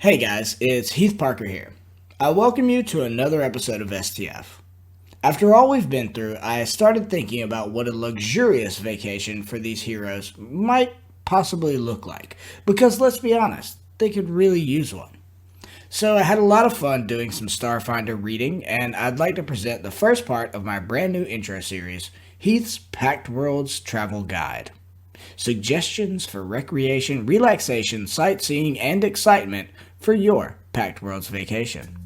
Hey guys, it's Heath Parker here. I welcome you to another episode of STF. After all we've been through, I started thinking about what a luxurious vacation for these heroes might possibly look like, because let's be honest, they could really use one. So I had a lot of fun doing some Starfinder reading, and I'd like to present the first part of my brand new intro series, Heath's Packed Worlds Travel Guide. Suggestions for recreation, relaxation, sightseeing, and excitement for your Packed Worlds vacation.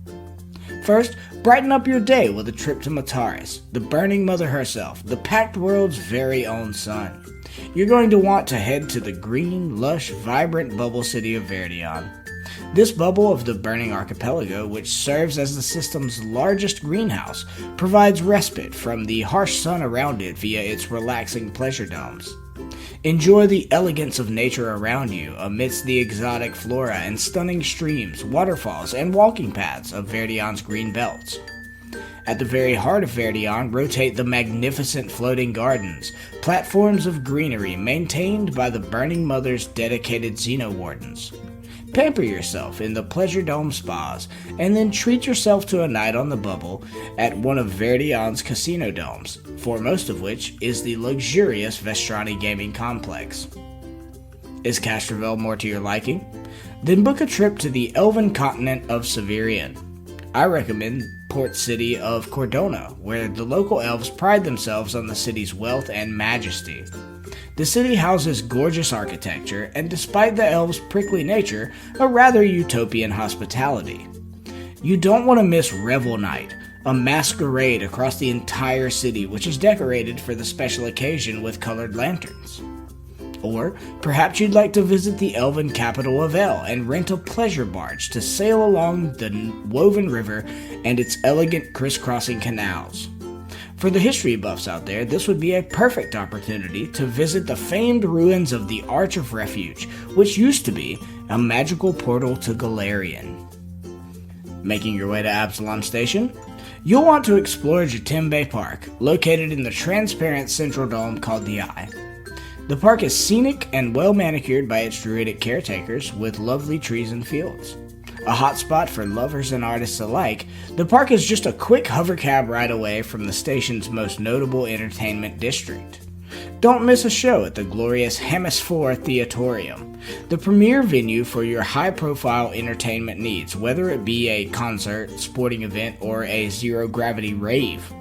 First, brighten up your day with a trip to Mataris, the Burning Mother herself, the Packed World's very own sun. You're going to want to head to the green, lush, vibrant bubble city of Verdion. This bubble of the Burning Archipelago, which serves as the system's largest greenhouse, provides respite from the harsh sun around it via its relaxing pleasure domes. Enjoy the elegance of nature around you amidst the exotic flora and stunning streams, waterfalls, and walking paths of Verdion's green belts. At the very heart of Verdion rotate the magnificent floating gardens, platforms of greenery maintained by the Burning Mother's dedicated Xenowardens. Pamper yourself in the Pleasure Dome spas, and then treat yourself to a night on the bubble at one of Verdion's casino domes, foremost of which is the luxurious Vestrani Gaming Complex. Is Castrovel more to your liking? Then book a trip to the elven continent of Severian. I recommend port city of Cordona, where the local elves pride themselves on the city's wealth and majesty. The city houses gorgeous architecture, and despite the elves' prickly nature, a rather utopian hospitality. You don't want to miss Revel Night, a masquerade across the entire city which is decorated for the special occasion with colored lanterns. Or perhaps you'd like to visit the elven capital of El and rent a pleasure barge to sail along the woven river and its elegant crisscrossing canals. For the history buffs out there, this would be a perfect opportunity to visit the famed ruins of the Arch of Refuge, which used to be a magical portal to Galarian. Making your way to Absalom Station? You'll want to explore Jatimbe Park, located in the transparent central dome called the Eye. The park is scenic and well manicured by its druidic caretakers with lovely trees and fields. A hotspot for lovers and artists alike, the park is just a quick hover cab ride away from the station's most notable entertainment district. Don't miss a show at the glorious Hemisphere Theatorium, the premier venue for your high-profile entertainment needs, whether it be a concert, sporting event, or a zero-gravity rave.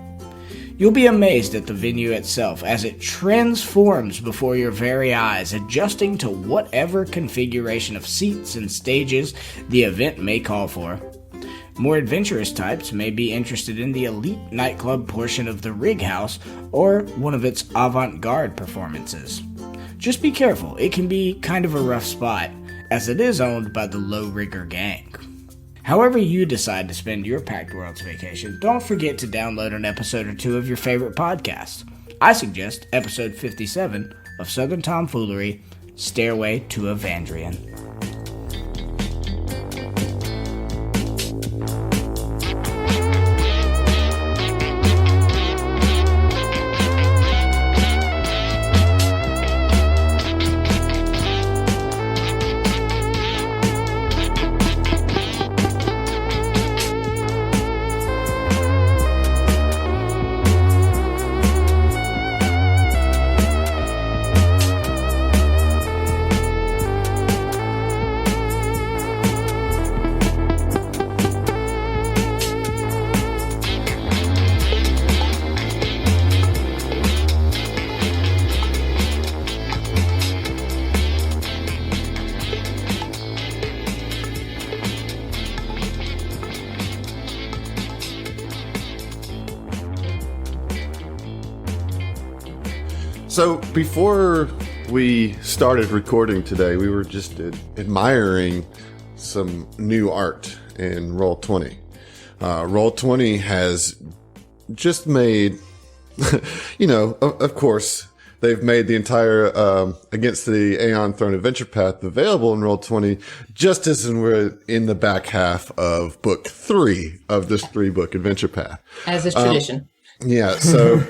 You'll be amazed at the venue itself as it transforms before your very eyes, adjusting to whatever configuration of seats and stages the event may call for. More adventurous types may be interested in the elite nightclub portion of the Rig House or one of its avant-garde performances. Just be careful, it can be kind of a rough spot, as it is owned by the Low Rigger Gang. However you decide to spend your Packed Worlds vacation, don't forget to download an episode or two of your favorite podcast. I suggest episode 57 of Southern Tomfoolery, Stairway to Evandrian. So before we started recording today, we were just admiring some new art in Roll20. Roll20 has just made, of course, they've made the entire Against the Aeon Throne Adventure Path available in Roll20, just as we're in the back half of book 3 of this 3-book adventure path. As is tradition. Yeah, so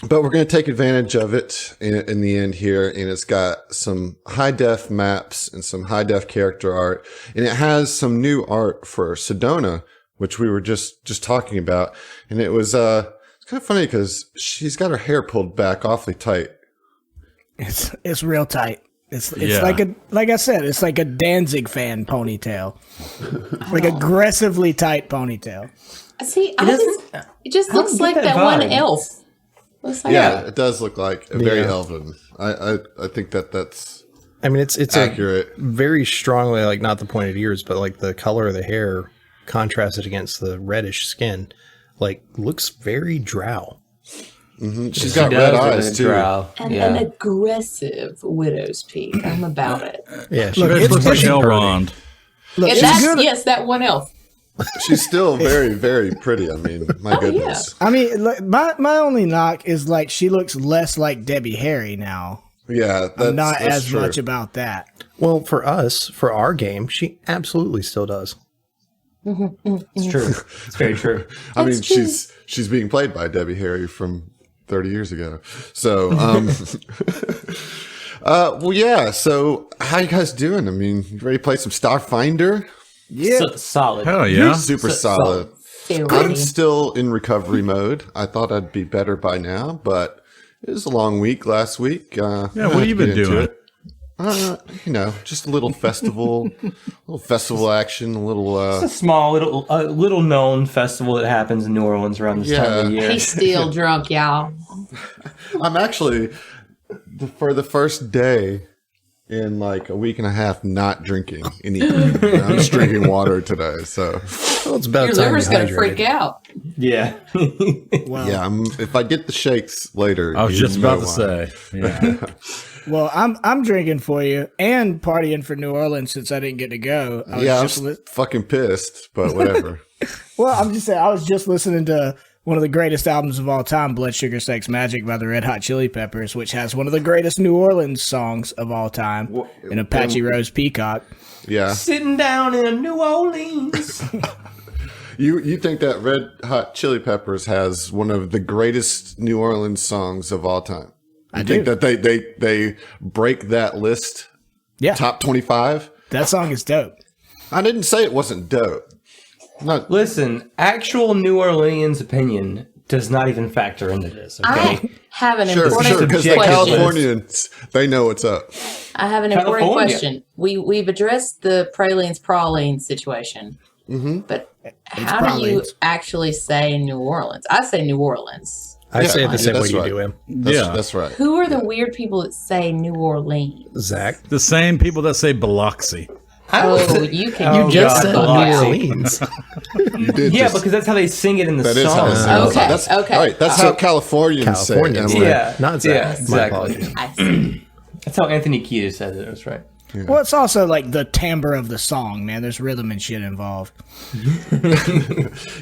But we're going to take advantage of it in the end here. And it's got some high def maps and some high def character art. And it has some new art for Sedona, which we were just talking about. And it was, it's kind of funny because she's got her hair pulled back awfully tight. It's real tight. It's like I said, it's like a Danzig fan ponytail. Like aggressively tight ponytail. See, it just looks like that one elf. It does look like a very elven. I think that's. I mean, it's accurate. Very strongly, like not the pointed ears, but like the color of the hair contrasted against the reddish skin, like looks very drow. Mm-hmm. She's got red eyes too, and an aggressive widow's peak. I'm about it. Yeah, she looks like Elrond. Yes, that one elf. She's still very, very pretty. I mean, my goodness. Yeah. I mean, my only knock is like she looks less like Debbie Harry now. Yeah, I'm not as true. Much about that. Well, for us, for our game, she absolutely still does. It's true. It's very true. I mean, she's being played by Debbie Harry from 30 years ago. So, well, yeah. So, how you guys doing? I mean, you ready to play some Starfinder? Yeah, solid. Hell yeah, super solid. I'm still in recovery mode. I thought I'd be better by now, but it was a long week last week. What have you been doing? Just a little festival, action, a little. It's a small, little known festival that happens in New Orleans around this time of year. He's still drunk, y'all. I'm actually for the first day in like a week and a half not drinking anything. I'm just drinking water today. So it's about your liver's gonna freak out. Yeah. Wow. Yeah. If I get the shakes later, I was just about to say. Yeah. Well, I'm drinking for you and partying for New Orleans since I didn't get to go. I was fucking pissed, but whatever. Well, I'm just saying, I was just listening to one of the greatest albums of all time, Blood Sugar Sex Magic by the Red Hot Chili Peppers, which has one of the greatest New Orleans songs of all time, in Apache Rose Peacock. Yeah. Sitting down in New Orleans. You think that Red Hot Chili Peppers has one of the greatest New Orleans songs of all time? I think that they break that list? Yeah. Top 25? That song is dope. I didn't say it wasn't dope. Listen, actual New Orleans opinion does not even factor into this, okay? I have an important because the Californians, they know what's up. I have an important question. We've addressed the pralines praline situation, but how do you actually say New Orleans? I say New Orleans. I say it the same way you do, Em. That's right. Who are the weird people that say New Orleans? Zach. The same people that say Biloxi. You just said New Orleans. Because that's how they sing it in the song. Okay. All right, that's how Californians say it. Yeah, not Zach. Yeah, exactly. That's how Anthony Kiedis says it. That's right. Yeah. Well, it's also like the timbre of the song, man. There's rhythm and shit involved.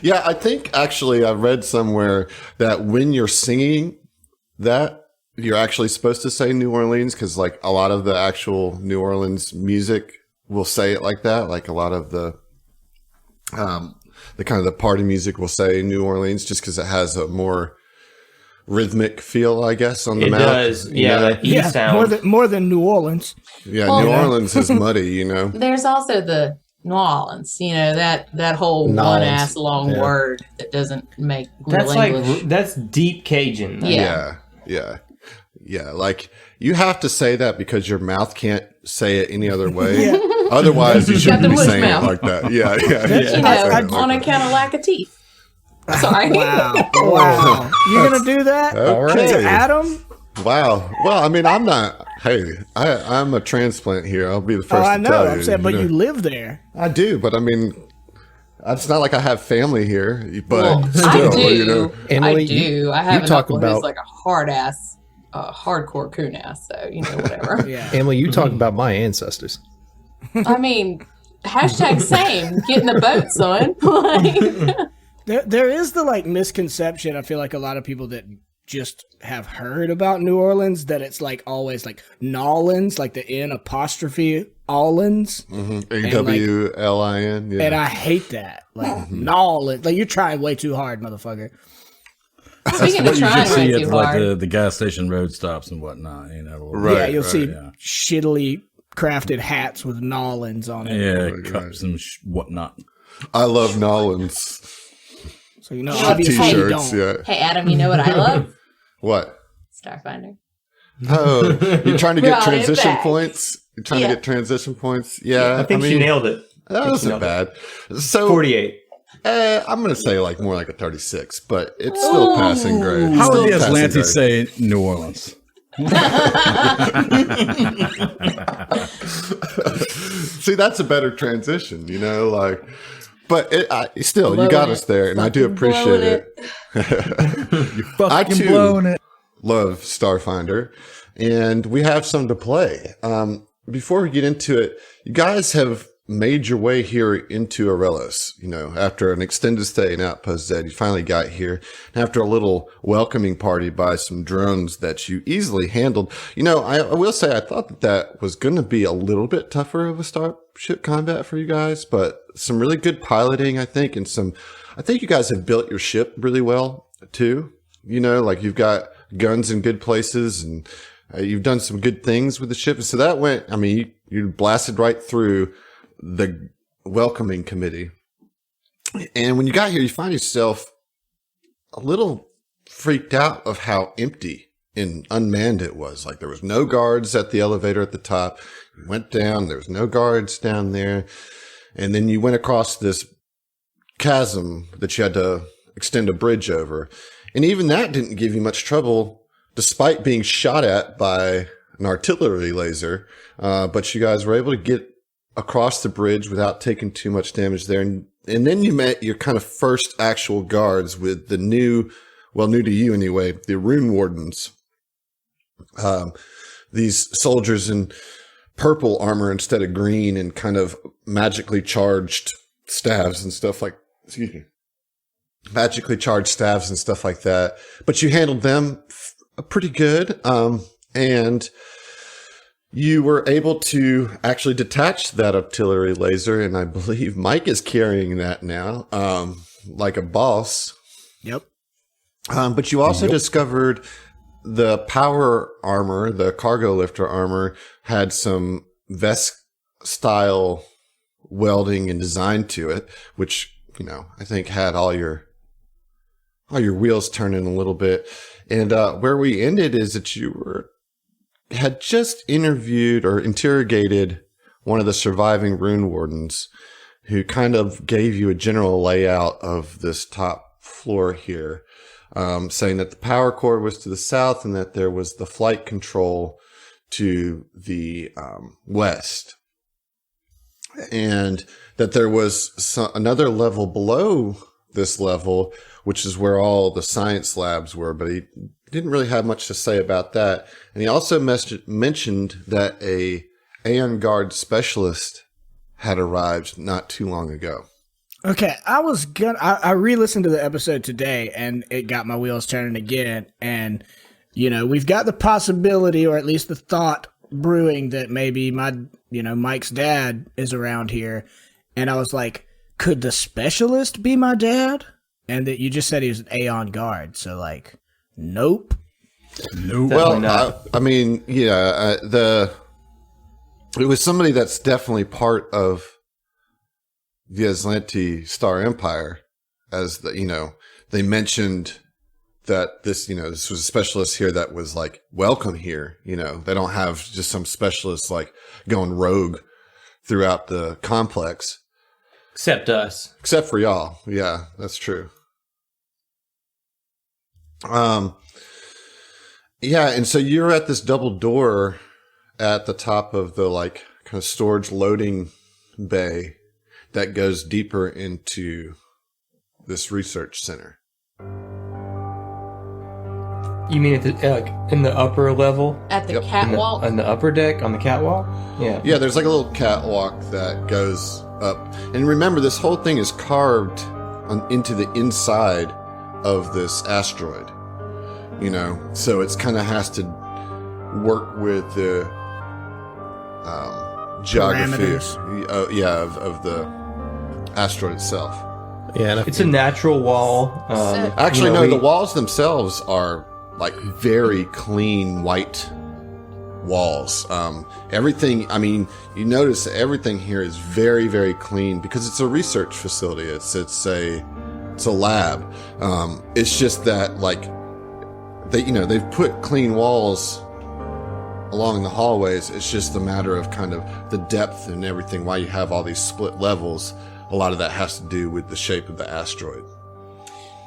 Yeah, I think actually I read somewhere that when you're singing that, you're actually supposed to say New Orleans because like a lot of the actual New Orleans music will say it like that. Like a lot of the kind of the party music will say New Orleans just because it has a more rhythmic feel, I guess, on the mouth. It does, yeah. Sound. More than New Orleans. Yeah, New Orleans is muddy, you know. There's also the New Orleans, that whole one ass long word that doesn't make real English. That's deep Cajun. Yeah. Like you have to say that because your mouth can't say it any other way. Otherwise, you shouldn't be saying it like that. Yeah. On account of lack of teeth. Sorry. Wow. You're going to do that? Okay. To Adam? Wow. Well, I mean, I'm not. Hey, I'm a transplant here. I'll be the first to tell you. I'm saying, but you live there. I do, but I mean, it's not like I have family here. But still, I do. Emily, I do. I have you an uncle who's like a hardcore coon ass. So whatever. Emily, you talk about my ancestors. I mean, #same. Get in the boat, son. There is the like misconception. I feel like a lot of people that just have heard about New Orleans that it's like always like Nolans, like the N apostrophe Allens. AWLIN. Yeah. And I hate that. Like Nolans. Like you're trying way too hard, motherfucker. Speaking What of you trying just way see too at like hard. the gas station road stops and whatnot. Right, yeah, you'll see yeah. shittily crafted hats with Nolans on it. Yeah, Right, cups and whatnot. I love Nolans So you know, Hey, obviously you t-shirts. don't. Yeah. Hey, Adam, you know what I love? What? Starfinder. Oh, you're trying to get Brought it transition back. points. You're trying to Yeah. get transition points. Yeah, I think she mean, nailed it. that wasn't bad. So 48. I'm going to say like more like a 36, but it's still passing grade. How Still would the passing Atlantis grade. say New Orleans? See, that's a better transition, you know, like, but still, you Blowing got it. us there, and I do Fucking appreciate blowing it. You I fucking too blowing it. love Starfinder, and we have some to play. Before we get into it, you guys have made your way here into Aurelos. You know, after an extended stay in Outpost Z, you finally got here. And after a little welcoming party by some drones that you easily handled. You know, I will say I thought that was going to be a little bit tougher of a starship combat for you guys, but some really good piloting, I think, and I think you guys have built your ship really well too. You know, like you've got guns in good places, and you've done some good things with the ship. And so that went, I mean, you blasted right through the welcoming committee. And when you got here, you find yourself a little freaked out of how empty and unmanned it was. Like there was no guards at the elevator at the top. You went down, there was no guards down there. And then you went across this chasm that you had to extend a bridge over. And even that didn't give you much trouble, despite being shot at by an artillery laser. But you guys were able to get across the bridge without taking too much damage there. And then you met your kind of first actual guards with the new to you anyway, the Rune Wardens. These soldiers in purple armor instead of green and kind of magically charged staves and stuff like, magically charged staves and stuff like that. But you handled them pretty good. And you were able to actually detach that artillery laser, and I believe Mike is carrying that now, like a boss. Yep. But you also discovered the power armor, the cargo lifter armor, had some vest-style welding and design to it, which, you know, I think had all your wheels turning a little bit. And where we ended is that you had just interviewed or interrogated one of the surviving Rune Wardens, who kind of gave you a general layout of this top floor here, saying that the power core was to the south and that there was the flight control to the west, and that there was another level below this level, which is where all the science labs were, but he didn't really have much to say about that. And he also mentioned that a Aeon Guard specialist had arrived not too long ago. Okay, I re-listened to the episode today, and it got my wheels turning again. And, you know, we've got the possibility, or at least the thought brewing, that maybe Mike's dad is around here. And I was like, could the specialist be my dad? And that you just said he was an Aeon Guard, so like, nope. Well, I mean, yeah, it was somebody that's definitely part of the Aslanti Star Empire, as they mentioned that this was a specialist here that was like welcome here. You know, they don't have just some specialists like going rogue throughout the complex. Except us. Except for y'all. Yeah, that's true. Yeah, and so you're at this double door at the top of the like kind of storage loading bay that goes deeper into this research center. You mean at in the upper level? At the Yep. catwalk? On the upper deck? On the catwalk? Yeah. Yeah, there's like a little catwalk that goes up. And remember, this whole thing is carved into the inside of this asteroid. You know, so it's kind of has to work with the geography Parameters. of the asteroid itself. Yeah, It's a natural wall. Actually, no, the walls themselves are like very clean white walls. Everything, I mean, you notice that everything here is very, very clean because it's a research facility. It's a lab. It's just that like they've put clean walls along the hallways. It's just a matter of kind of the depth and everything. Why you have all these split levels. A lot of that has to do with the shape of the asteroid.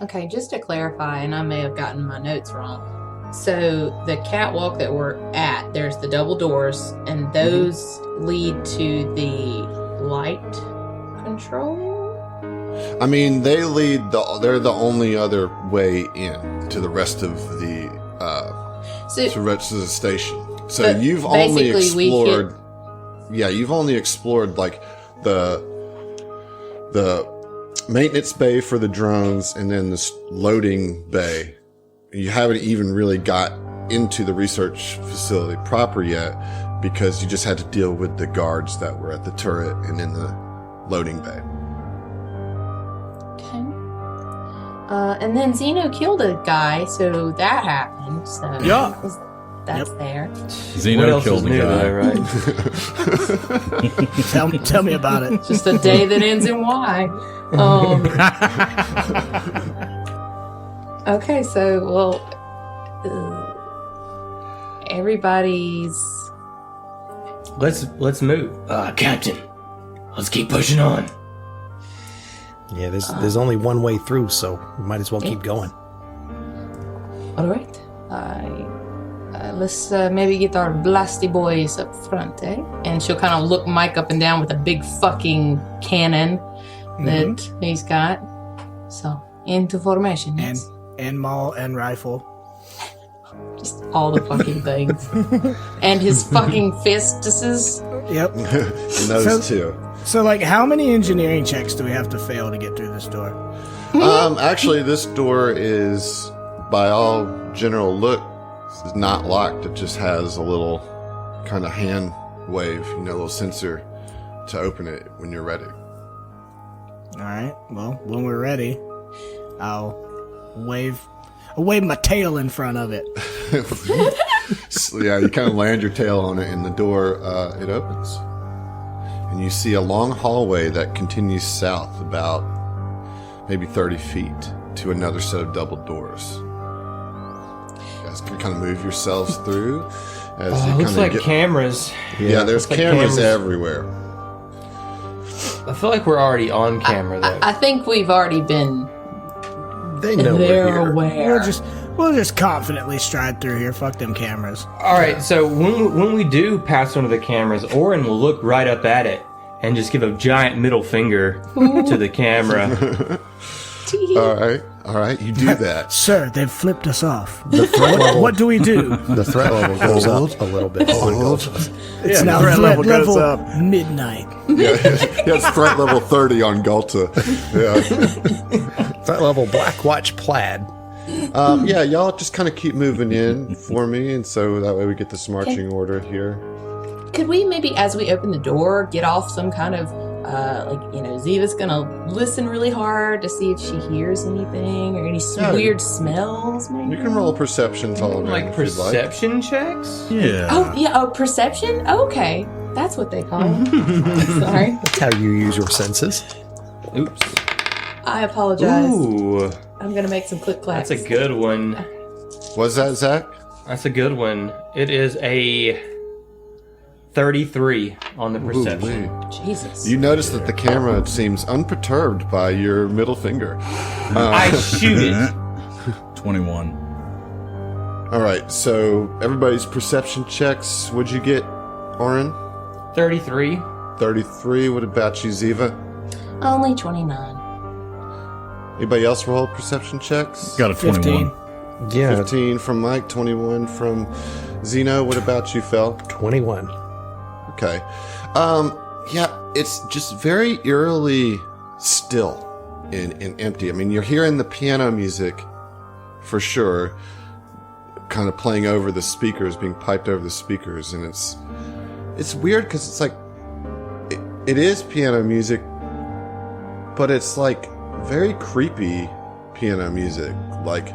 Okay, just to clarify, and I may have gotten my notes wrong. So the catwalk that we're at, there's the double doors, and those lead to the light control? I mean, they're the only other way in to the rest of the rest of the station. So you've only explored, you've only explored like the maintenance bay for the drones, and then this loading bay. You haven't even really got into the research facility proper yet because you just had to deal with the guards that were at the turret and in the loading bay. Okay. And then Zeno killed a guy, so that happened. So that's there. Zeno killed the guy, right? Tell me about it. Just a day that ends in Y. Okay, so everybody's. Let's move, Captain. Let's keep pushing on. Yeah, there's only one way through, so we might as well keep going. All right. Let's maybe get our blasty boys up front, eh? And she'll kind of look Mike up and down with a big fucking cannon that he's got. So into formation. Yes. And maul and rifle. Just all the fucking things. And his fucking fistuses. Yep. And those two. So, like, how many engineering checks do we have to fail to get through this door? Actually, this door is, by all general look, is not locked. It just has a little kind of hand wave, a little sensor to open it when you're ready. All right. Well, when we're ready, I'll wave my tail in front of it. So, you kind of land your tail on it, and the door it opens, and you see a long hallway that continues south about maybe 30 feet to another set of double doors. You guys can kind of move yourselves through. As you looks like cameras. Yeah, there's like cameras everywhere. I feel like we're already on camera, though. I think we've already been. They know They're we're here. aware. We'll just confidently stride through here. Fuck them cameras. All right, so when we do pass one of the cameras, Oren will look right up at it and just give a giant middle finger to the camera. All right, you do that. Sir, they've flipped us off. The threat level. What do we do? The threat level goes up a little bit. It's now threat level midnight. It's threat level 30 on Gulta. Yeah. Threat level Black Watch Plaid. Y'all just kind of keep moving in for me, and so that way we get this marching order here. Could we maybe, as we open the door, get off some kind of, Ziva's gonna listen really hard to see if she hears anything or any weird smells, maybe? You can roll perceptions all around Like if you'd like. perception checks? Yeah. Oh, yeah, perception? Okay. That's what they call it. Sorry. That's how you use your senses. Oops. I apologize. Ooh, I'm gonna make some click clacks. that's a good one. Was that Zach? That's a good one. It is a 33 on the perception. Ooh-wee. Jesus. You notice that the camera seems unperturbed by your middle finger. I shoot it. 21. All right, so everybody's perception checks. What'd you get, Oren? 33. 33. What about you, Ziva? Only 29. Anybody else roll perception checks? Got a 21. 15. Yeah, 15 from Mike, 21 from Zeno. What about you, Fel? 21. Okay. It's just very eerily still and empty. I mean, you're hearing the piano music for sure, kind of playing over the speakers, being piped over the speakers, and it's weird because it's like it is piano music, but it's like very creepy piano music. Like,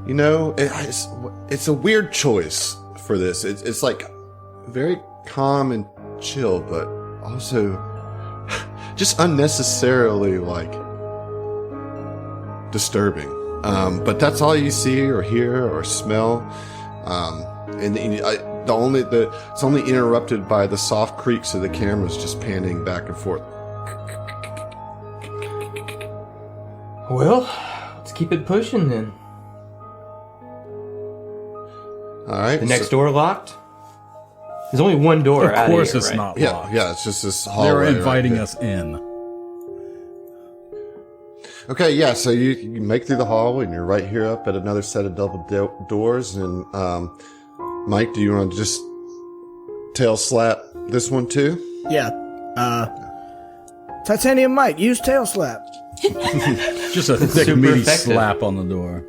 you know, it's a weird choice for this. It's like very calm and chill, but also just unnecessarily like disturbing. But that's all you see or hear or smell. It's only interrupted by the soft creaks of the cameras just panning back and forth. Well, let's keep it pushing then. All right. The next door locked? There's only one door out Of course here, it's right? not Yeah, locked. yeah, it's just this hallway. They're inviting right us in. Okay, yeah, so you make through the hallway and you're right here up at another set of double doors. And Mike, do you want to just tail slap this one too? Yeah. Titanium Mike, use tail slap. Just a thick, super meaty effective. slap on the door.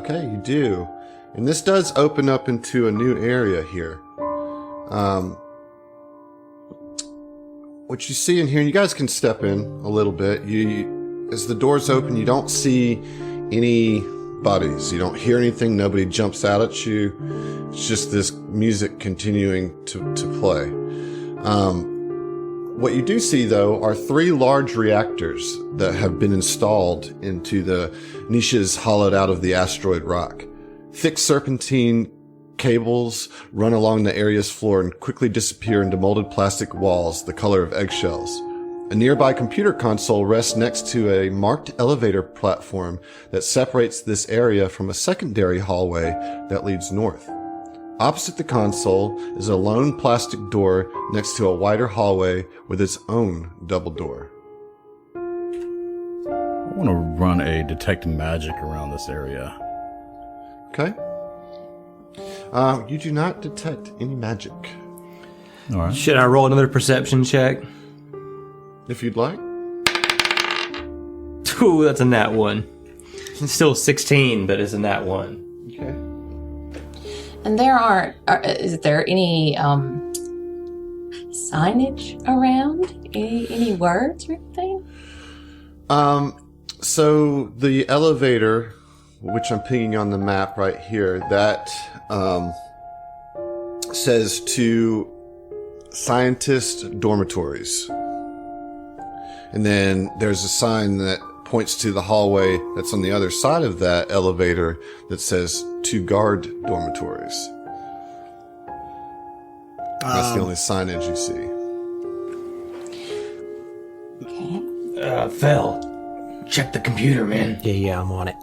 Okay, you do. And this does open up into a new area here. What you see in here, and you guys can step in a little bit. As the doors open, you don't see any bodies. You don't hear anything. Nobody jumps out at you. It's just this music continuing to play. What you do see, though, are 3 large reactors that have been installed into the niches hollowed out of the asteroid rock. Thick serpentine cables run along the area's floor and quickly disappear into molded plastic walls the color of eggshells. A nearby computer console rests next to a marked elevator platform that separates this area from a secondary hallway that leads north. Opposite the console is a lone plastic door next to a wider hallway with its own double door. I want to run a detect magic around this area. Okay. You do not detect any magic. All right. Should I roll another perception check? If you'd like. Ooh, that's a nat 1. It's still 16, but it's a nat 1. Okay. And is there any signage around? Any words or anything? So the elevator, which I'm pinging on the map right here, that says to scientist dormitories. And then there's a sign that points to the hallway that's on the other side of that elevator that says to guard dormitories. That's the only signage you see. Okay. Fel, check the computer, man. Yeah, I'm on it.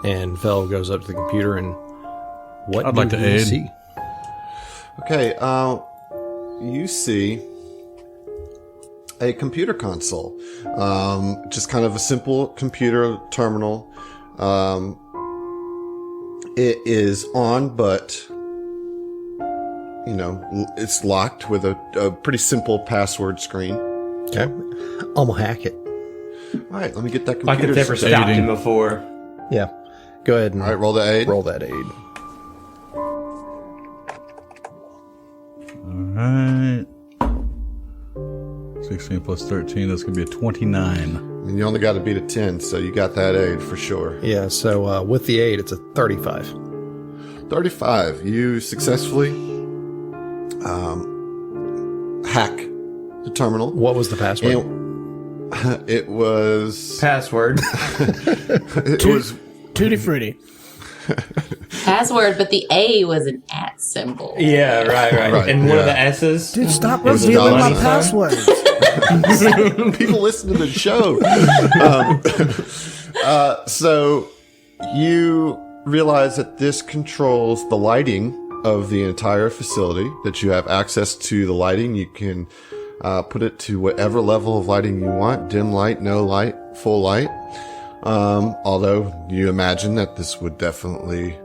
And Vel goes up to the computer and what I'd like to you aid. see? Okay, you see a computer console. Just kind of a simple computer terminal. It is on, but, you know, it's locked with a pretty simple password screen. Okay. I'm gonna hack it. All right, let me get that Like computer. I've never set. stopped Aiding. him before. Yeah. Go ahead and All right, roll the aid. roll that aid. All right. 16 plus 13, that's going to be a 29. And you only got to beat a 10, so you got that aid for sure. Yeah, so with the aid, it's a 35. 35. You successfully hack the terminal. What was the password? And it was... Password. It was... Tutti Frutti. Password, but the A was an at symbol. Yeah, right. Right, And one of yeah. the S's. Dude, stop was a revealing my dollar passwords. People listen to the show. So you realize that this controls the lighting of the entire facility, that you have access to the lighting. You can put it to whatever level of lighting you want, dim light, no light, full light. Although you imagine that this would definitely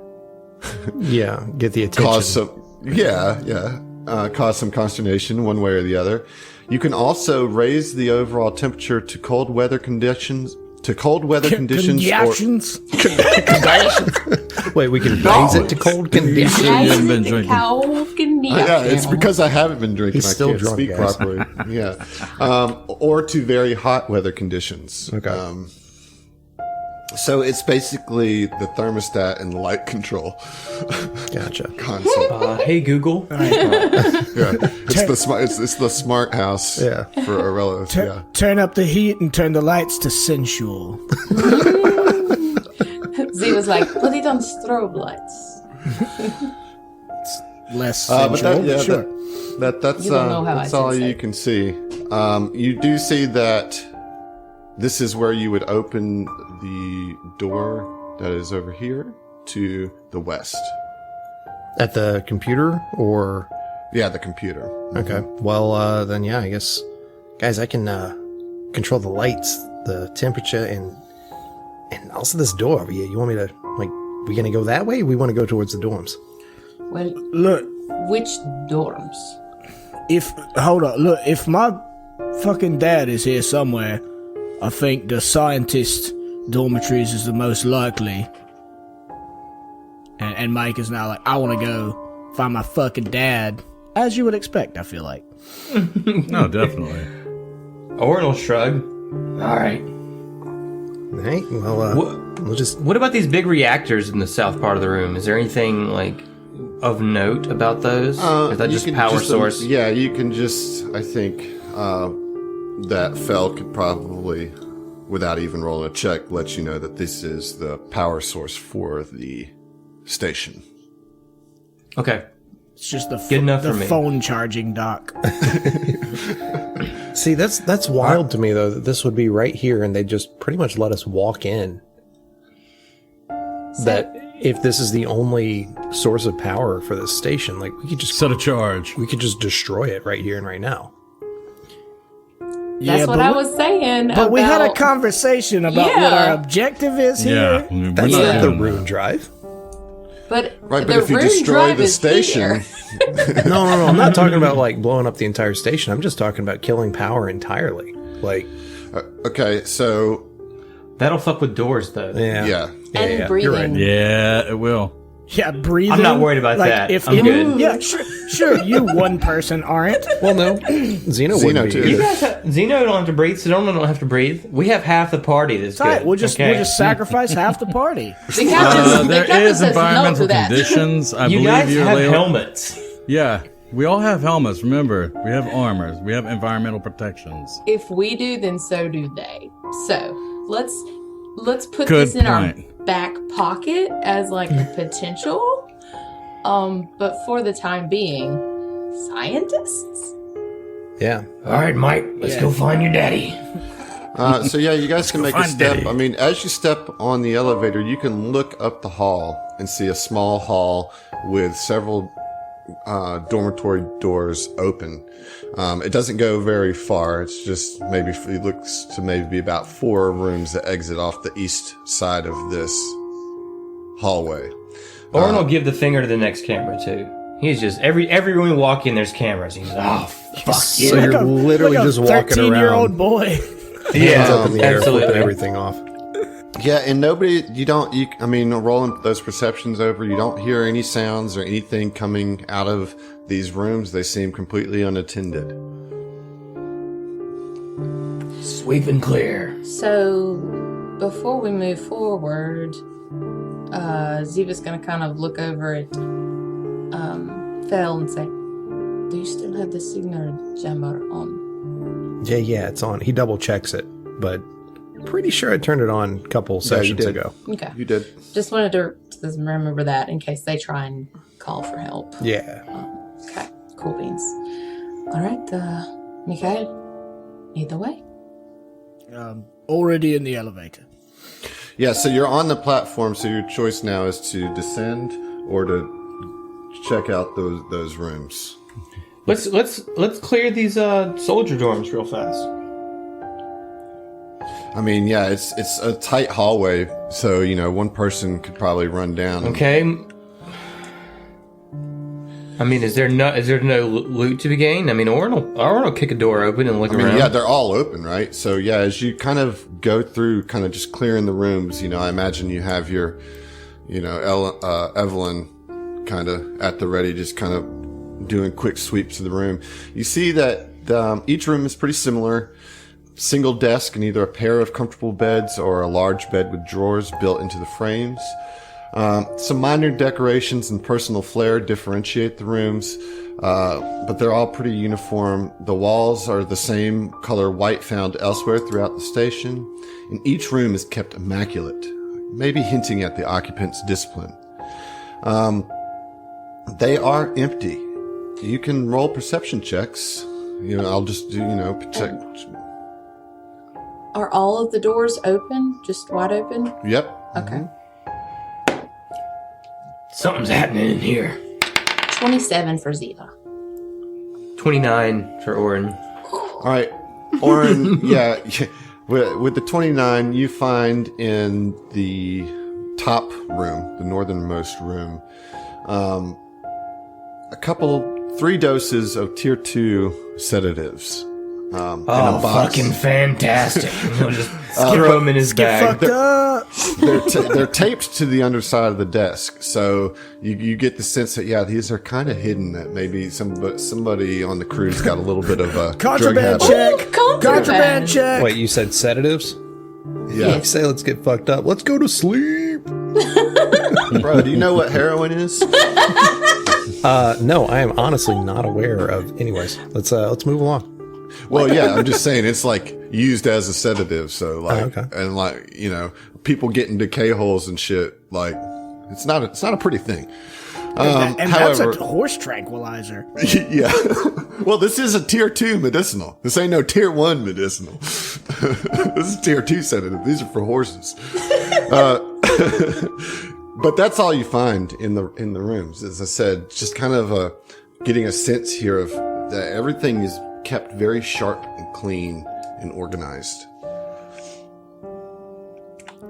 Yeah, get the attention. cause some, cause some consternation one way or the other. You can also raise the overall temperature to cold weather conditions. Conditions. Wait, we can raise it to cold conditions. You haven't been drinking. Cold conditions. Yeah, it's because I haven't been drinking. He's still I can't drunk, speak guys. properly. Yeah, or to very hot weather conditions. Okay. So it's basically the thermostat and light control Gotcha. console. Hey Google. Yeah, it's the smart house. Yeah. For Aurelos. Yeah. Turn up the heat and turn the lights to sensual. Z was like, put it on strobe lights. Less But sensual, that, yeah, sure. that's You don't know how that's I all sense you it. can see. You do see that this is where you would open the door that is over here to the west. At the computer or... Yeah, the computer. Okay. Well, then, yeah, I guess... Guys, I can control the lights, the temperature, and also this door over here. You want me to, like, we gonna go that way, or we want to go towards the dorms? Well, Look, which dorms? if my fucking dad is here somewhere, I think the scientist dormitories is the most likely. And Mike is now like, I want to go find my fucking dad. As you would expect, I feel like. No, definitely. Aurelos shrug. All right. Hey, well, we'll just... What about these big reactors in the south part of the room? Is there anything like of note about those? Is that You just can power source? Yeah, you can just. I think that Fell could probably, without even rolling a check, let you know that this is the power source for the station. Okay. It's just the, Good enough the for me. phone charging dock. See, that's wild to me, though, that this would be right here, and they just pretty much let us walk in. That if this is the only source of power for this station, like, we could just... Set a charge. We could just destroy it right here and right now. That's what I was saying. But we had a about- conversation about what Yeah. our objective is Yeah. here. I mean, That's we're not not the doing rune drive. But Right, the but if you rune destroy drive the is station, here. No, I'm not talking about, like, blowing up the entire station. I'm just talking about killing power entirely. Like, okay, so That'll fuck with doors, though. yeah. And breathing. You're right. Yeah, it will. Yeah, breathing. I'm not worried about that. I'm good. Yeah, sure. You one person aren't. Well, no. Xeno wouldn't be too. You either. guys have, Xeno don't have to breathe, Sedona don't have to breathe. We have half the party that's It's all right. good. We'll just sacrifice half the party. The captain, the There captain is says no to environmental that. conditions. I You believe guys you're have Layla. helmets. Yeah, we all have helmets. Remember, we have armors. We have environmental protections. If we do, then so do they. So let's put Good this in point. our back pocket as like a potential. But for the time being, scientists. Yeah. All right, Mike, let's go find your daddy. So yeah, you guys can make a find step. Diddy. I mean, as you step on the elevator, you can look up the hall and see a small hall with several dormitory doors open. It doesn't go very far. It's just maybe it looks to maybe be about 4 rooms that exit off the east side of this hallway. Oren will give the finger to the next camera, too. He's just, every room we walk in, there's cameras. He's like, oh, fuck you. So you're literally just walking 13-year-old around, boy. hands up in the air, absolutely. flipping everything off. Yeah, and I mean, rolling those perceptions over, you don't hear any sounds or anything coming out of these rooms. They seem completely unattended. Sweep and clear. So before we move forward, Ziva's gonna kind of look over at Fel and say, "Do you still have the signal jammer on?" Yeah, it's on. He double checks it, but pretty sure I turned it on a couple sessions did. ago. Okay. You did. Just wanted to remember that in case they try and call for help. Yeah. Okay. Cool beans. All right, Mikhail, lead the way. Already in the elevator. Yeah, so you're on the platform, so your choice now is to descend or to check out those rooms. Let's clear these soldier dorms real fast. I mean, yeah, it's a tight hallway, so one person could probably run down. Okay. I mean, is there no loot to be gained? I mean, Oren will kick a door open and look I mean, around. yeah, they're all open, right? So yeah, as you kind of go through, kind of just clearing the rooms, I imagine you have your, Evelyn kind of at the ready, just kind of doing quick sweeps of the room. You see that each room is pretty similar. Single desk and either a pair of comfortable beds or a large bed with drawers built into the frames. Some minor decorations and personal flair differentiate the rooms, but they're all pretty uniform. The walls are the same color white found elsewhere throughout the station, and each room is kept immaculate, maybe hinting at the occupant's discipline. They are empty. You can roll perception checks. I'll just do, protect. Are all of the doors open? Just wide open? Yep. Okay. Something's happening in here. 27 for Ziva. 29 for Orin. All right. Orin, yeah. With the 29, you find in the top room, the northernmost room, 3 doses of tier 2 sedatives. In a box. Fucking fantastic. He'll just throw them in his bag. They're taped to the underside of the desk, so you get the sense that these are kind of hidden. That maybe somebody on the crew's got a little bit of a Contraband drug habit. check. Contraband check. Wait, you said sedatives? Yeah, You say let's get fucked up. Let's go to sleep. bro. Do you know what heroin is? No, I am honestly not aware of. Anyways, let's move along. Well, yeah, I'm just saying it's like used as a sedative. So like, okay. and like people getting decay holes and shit. Like, it's not a pretty thing. And However, that's a horse tranquilizer. yeah. Well, this is a tier 2 medicinal. This ain't no tier 1 medicinal. This is tier 2 sedative. These are for horses. But that's all you find in the rooms. As I said, just kind of getting a sense here of that everything is kept very sharp and clean and organized.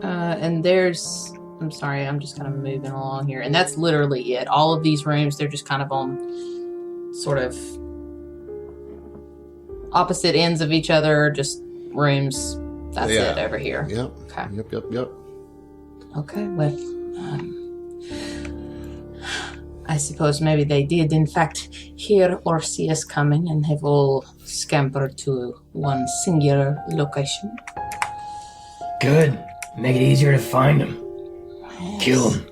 And I'm sorry, I'm just kind of moving along here. And that's literally it. All of these rooms, they're just kind of on sort of opposite ends of each other, just rooms. That's it over here. Yep. Okay. Yep. Okay, well, I suppose maybe they did, in fact, hear or see us coming and have all scampered to one singular location. Good. Make it easier to find them. Kill them.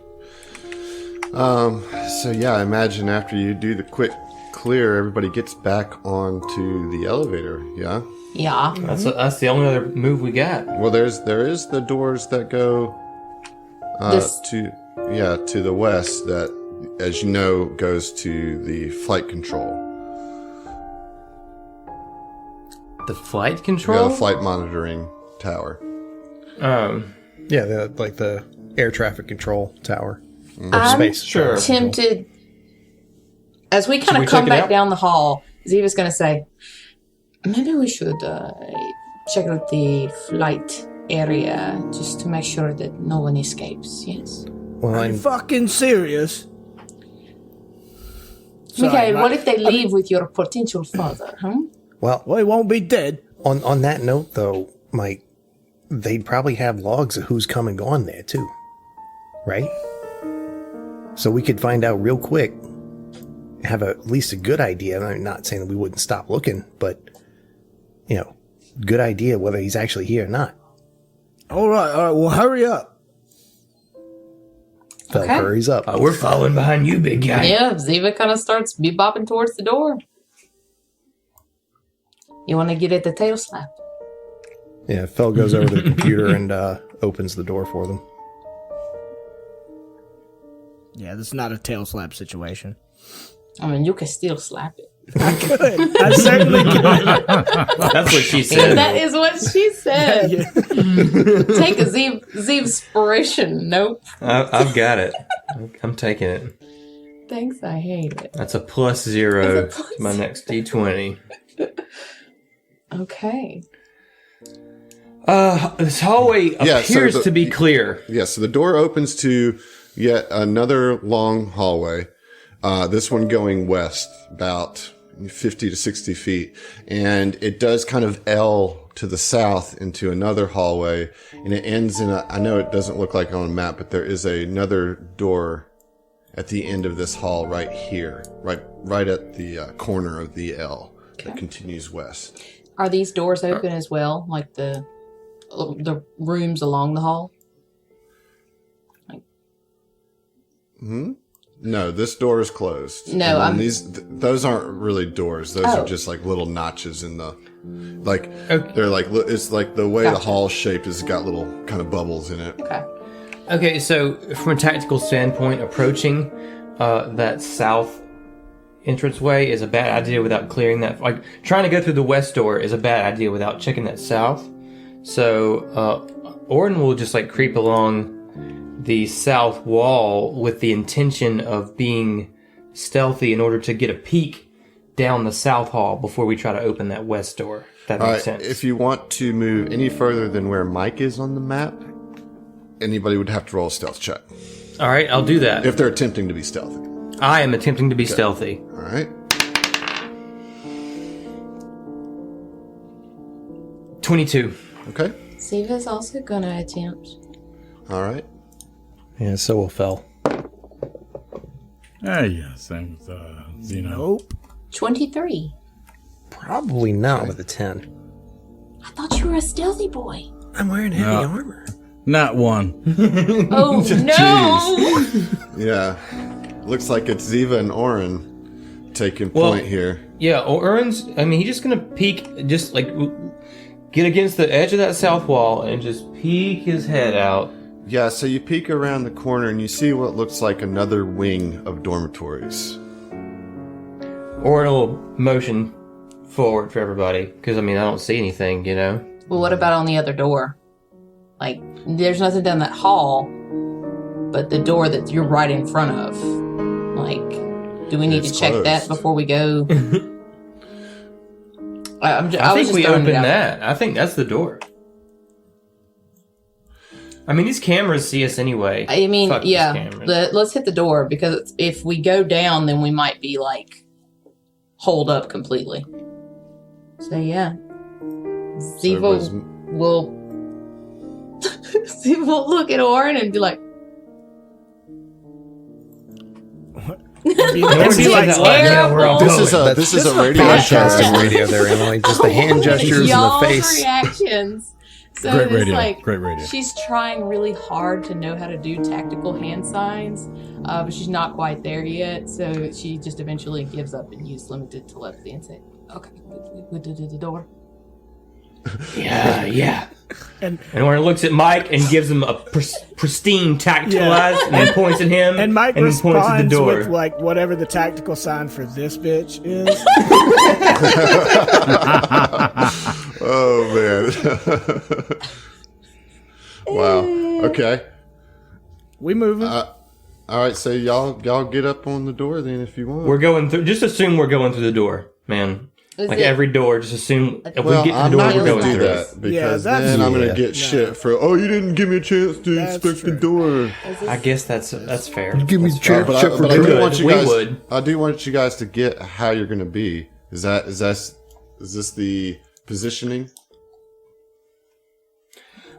So yeah, I imagine after you do the quick clear, everybody gets back onto the elevator. Yeah. Yeah. That's the only other move we got. Well, there is the doors that go to the west that, as you know, goes to the flight control. The flight control? The flight monitoring tower. Yeah, the air traffic control tower. I'm space. Sure. tempted, as we kind we of come check it back out? down the hall, Ziva's going to say, maybe we should check out the flight area just to make sure that no one escapes, yes? Well, Are you fucking serious? Mikhail, what if they leave with your potential father, huh? well, Well, he won't be dead. on that note, though, Mike, they'd probably have logs of who's come and gone there too, right? So we could find out real quick, have at least a good idea. I'm not saying that we wouldn't stop looking, but good idea whether he's actually here or not. All right. Well, hurry up. Phil Okay. hurries up. We're following behind you, big guy. Yeah, Ziva kind of starts bebopping towards the door. You want to get at the tail slap? Yeah, Phil goes over to the computer and opens the door for them. Yeah, this is not a tail slap situation. I mean, you can still slap it. I could. I certainly could. That's what she said. That is what she said. Take a Zev-spiration. Nope. I've got it. I'm taking it. Thanks, I hate it. That's a +0 It's a plus to my next D20. Okay. This hallway appears to be clear. Yeah, so the door opens to yet another long hallway. This one going west, about 50 to 60 feet. And it does kind of L to the south into another hallway. And it ends in I know it doesn't look like on a map, but there is another door at the end of this hall right here, right at the corner of the L that continues west. Are these doors open as well, like the rooms along the hall? No, this door is closed. No, those aren't really doors. Those are just like little notches in the, like they're like it's like the way the hall shaped has got little kind of bubbles in it. Okay, so from a tactical standpoint, approaching that south entranceway is a bad idea without clearing that. Like, trying to go through the west door is a bad idea without checking that south. So, Orin will just, like, creep along the south wall with the intention of being stealthy in order to get a peek down the south hall before we try to open that west door. That makes sense. If you want to move any further than where Mike is on the map, anybody would have to roll a stealth check. All right, I'll do that. If they're attempting to be stealthy. I am attempting to be stealthy. All right. 22. Okay. Siva's also gonna attempt. All right. Yeah, so will Fel. Yeah, same with Zeno. Nope. 23. Probably not with a 10. I thought you were a stealthy boy. I'm wearing heavy armor. Not one. Oh, no! Yeah. Looks like it's Ziva and Orin taking point here. Yeah, Orin's, I mean, he's just going to peek, just like get against the edge of that south wall and just peek his head out. Yeah, so you peek around the corner and you see what looks like another wing of dormitories. Orin will motion forward for everybody, because, I mean, I don't see anything, you know? Well, what about on the other door? Like, there's nothing down that hall, but the door that you're right in front of. Like, do we need to check that before we go? I think we open that. I think that's the door. I mean, these cameras see us anyway. I mean, yeah. Let's hit the door, because if we go down, then we might be, like, holed up completely. So, yeah. Ziva will... Ziva will look at Orin and be like... This is a radio podcasting radio there, Emily. Just the hand gestures and the face. Reactions. So Great radio. Like, Great radio. She's trying really hard to know how to do tactical hand signs, but she's not quite there yet. So she just eventually gives up and uses limited telepathy and say, "Okay, we did the door." Yeah. And Orin looks at Mike and gives him a pristine tactical eyes and then points at him And Mike and responds points at the door. with, like, whatever the tactical sign for this bitch is. Oh, man. Wow. Okay. We moving. All right, so y'all get up on the door then if you want. We're going through. Just assume we're going through the door, man. Every door, just assume if we get to the door, we're going through that because then I'm going to get shit for, you didn't give me a chance to inspect the door. I guess that's fair. Give me a chance But for I do want you guys. would. I do want you guys to get how you're going to be. Is this the positioning?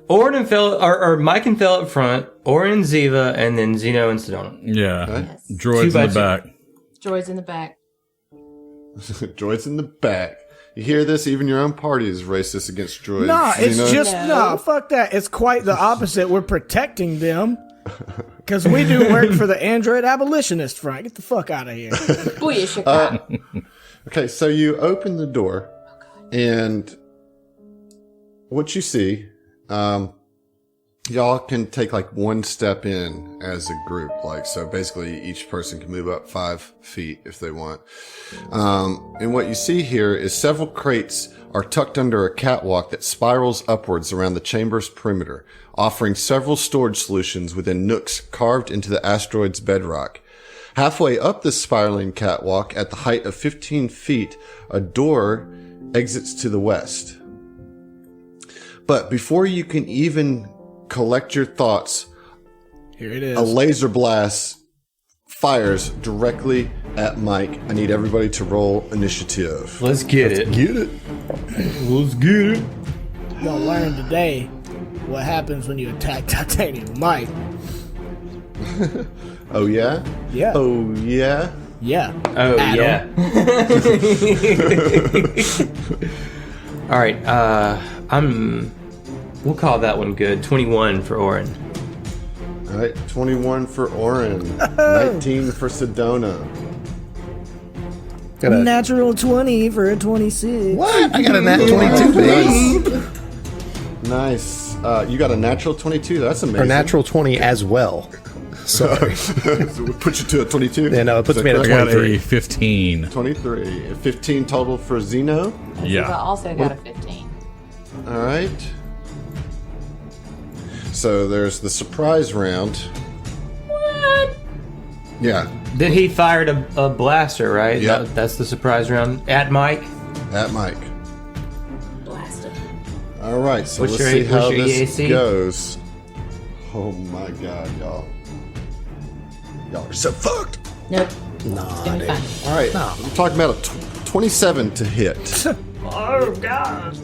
Orin and Phil, or Mike and Phil up front, Orin and Ziva, and then Zeno and Sedona. Yeah. Okay. Droids in the back. Droids in the back. Droids in the back. You hear this? Even your own party is racist against droids. No, it's Zeno? fuck that. It's quite the opposite. We're protecting them. Because we do work for the Android Abolitionist Front. Get the fuck out of here. Okay, so you open the door, and what you see, y'all can take like one step in as a group. Like, so basically each person can move up 5 feet if they want. And what you see here is several crates are tucked under a catwalk that spirals upwards around the chamber's perimeter, offering several storage solutions within nooks carved into the asteroid's bedrock. Halfway up the spiraling catwalk at the height of 15 feet, a door exits to the west. But before you can even collect your thoughts, Here it is. a laser blast fires directly at Mike. I need everybody to roll initiative. Let's get it. Get it. Let's get it. You'll learn today what happens when you attack Titanium Mike. Oh, yeah? Yeah. Oh, yeah? Yeah. Oh, Adam. yeah. All right. We'll call that one good. 21 for Orin. All right, 21 for Orin. 19 for Sedona. Got a, Natural 20 for a 26. what? I got a nat 22, baby. Nice. You got a natural 22? That's amazing. Or natural 20 as well. Sorry. So it puts you to a 22? Yeah, no, it puts me at a I got 23. a 15. 23. 15 total for Zeno. I Yeah. also got a 15. All right. So there's the surprise round. What? Yeah, Then he fired a blaster, right? Yep. That's the surprise round. At Mike. at Mike. Blasted. All right, so What's let's your- see how what's your this EAC? goes. Oh my God, y'all. Y'all are so fucked. Nope. Nah, It's gonna be dude. fine. All right, No. I'm talking about a 27 to hit. Oh, God.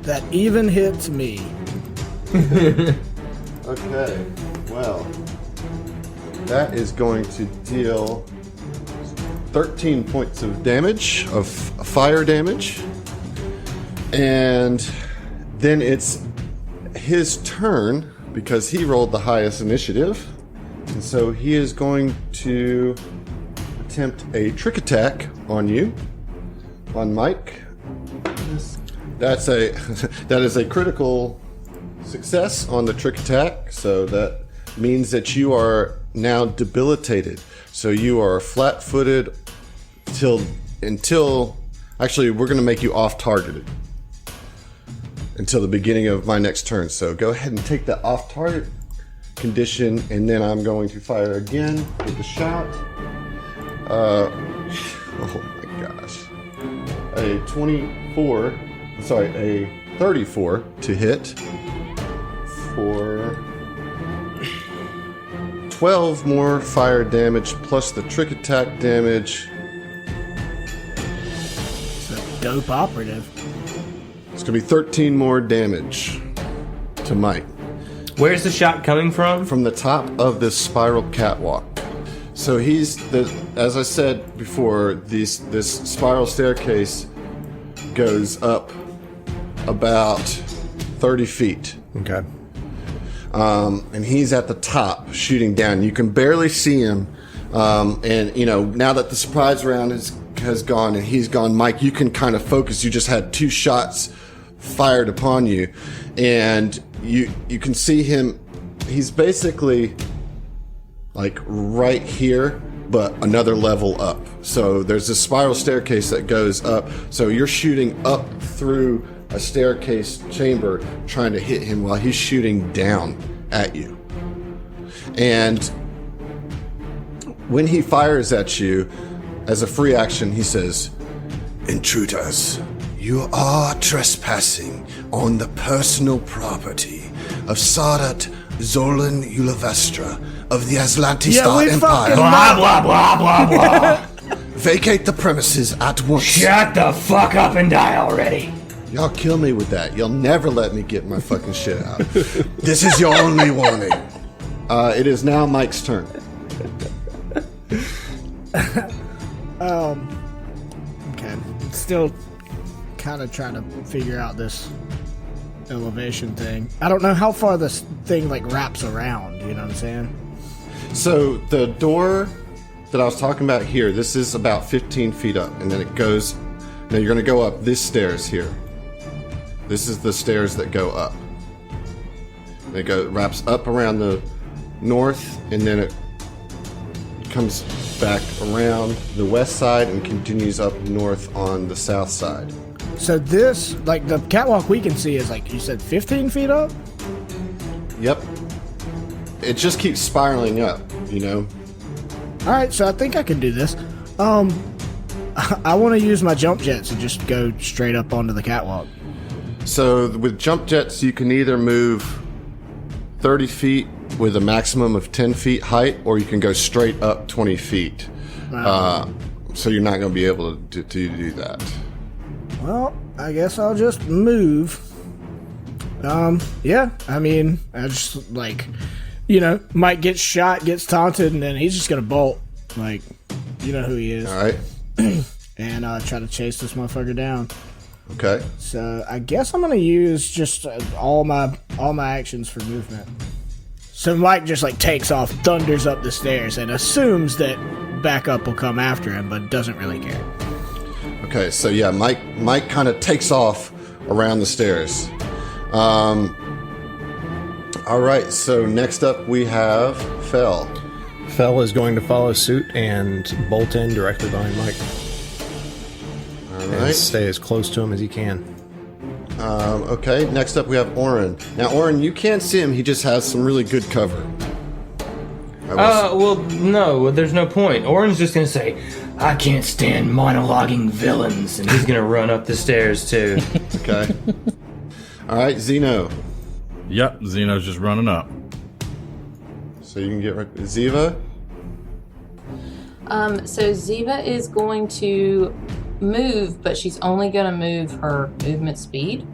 That even hits me. Okay, well, that is going to deal 13 points of damage, of fire damage. And then it's his turn because he rolled the highest initiative. And so he is going to attempt a trick attack on you, on Mike. That is a critical success on the trick attack, so that means that you are now debilitated. So you are flat-footed until actually we're going to make you off-targeted until the beginning of my next turn. So go ahead and take that off-target condition, and then I'm going to fire again with the shot. Oh my gosh. A 34 to hit for 12 more fire damage plus the trick attack damage. It's a dope operative. It's going to be 13 more damage to Mike Where's the shot coming from? from the top of this spiral catwalk. So as I said before, this spiral staircase goes up about 30 feet. Okay. And he's at the top shooting down. You can barely see him. And, now that the surprise round has gone and he's gone, Mike, you can kind of focus. You just had 2 shots fired upon you. And you can see him. He's basically like right here, but another level up. So there's a spiral staircase that goes up. So you're shooting up through a staircase chamber trying to hit him while he's shooting down at you. And when he fires at you, as a free action, he says, "Intruders, you are trespassing on the personal property of Sadat Zolan Ulavestra of the Aslantistar Empire. Blah, blah, blah, blah, blah. Vacate the premises at once." Shut the fuck up and die already. Y'all kill me with that. You'll never let me get my fucking shit out. This is your only warning. It is now Mike's turn. Okay. Still kind of trying to figure out this elevation thing. I don't know how far this thing wraps around, you know what I'm saying? So the door that I was talking about here, this is about 15 feet up, and then it goes. Now you're going to go up this stairs here. This is the stairs that go up. It wraps up around the north, and then it comes back around the west side and continues up north on the south side. So this, the catwalk we can see is, you said 15 feet up? Yep. It just keeps spiraling up, Alright, so I think I can do this. I want to use my jump jets and just go straight up onto the catwalk. So with jump jets, you can either move 30 feet with a maximum of 10 feet height, or you can go straight up 20 feet. So you're not going to be able to do that. Well, I guess I'll just move. Yeah, I mean, I just, Mike gets shot, gets taunted, and then he's just gonna bolt. Like, you know who he is. All right. And try to chase this motherfucker down. Okay. So I guess I'm gonna use just all my actions for movement. So Mike just like takes off, thunders up the stairs, and assumes that backup will come after him, but doesn't really care. Okay, so yeah, Mike kind of takes off around the stairs. All right, so next up we have Fell. Fell is going to follow suit and bolt in directly behind Mike. All And right. stay as close to him as he can. Okay, next up we have Oren. Now, Oren, you can't see him. He just has some really good cover. Well, no, there's no point. Oren's just gonna say, I can't stand monologuing villains, and he's gonna run up the stairs too. Okay. All right, Zeno. Yep, Xeno's just running up. So you can get Ziva. So Ziva is going to move, but she's only going to move her movement speed.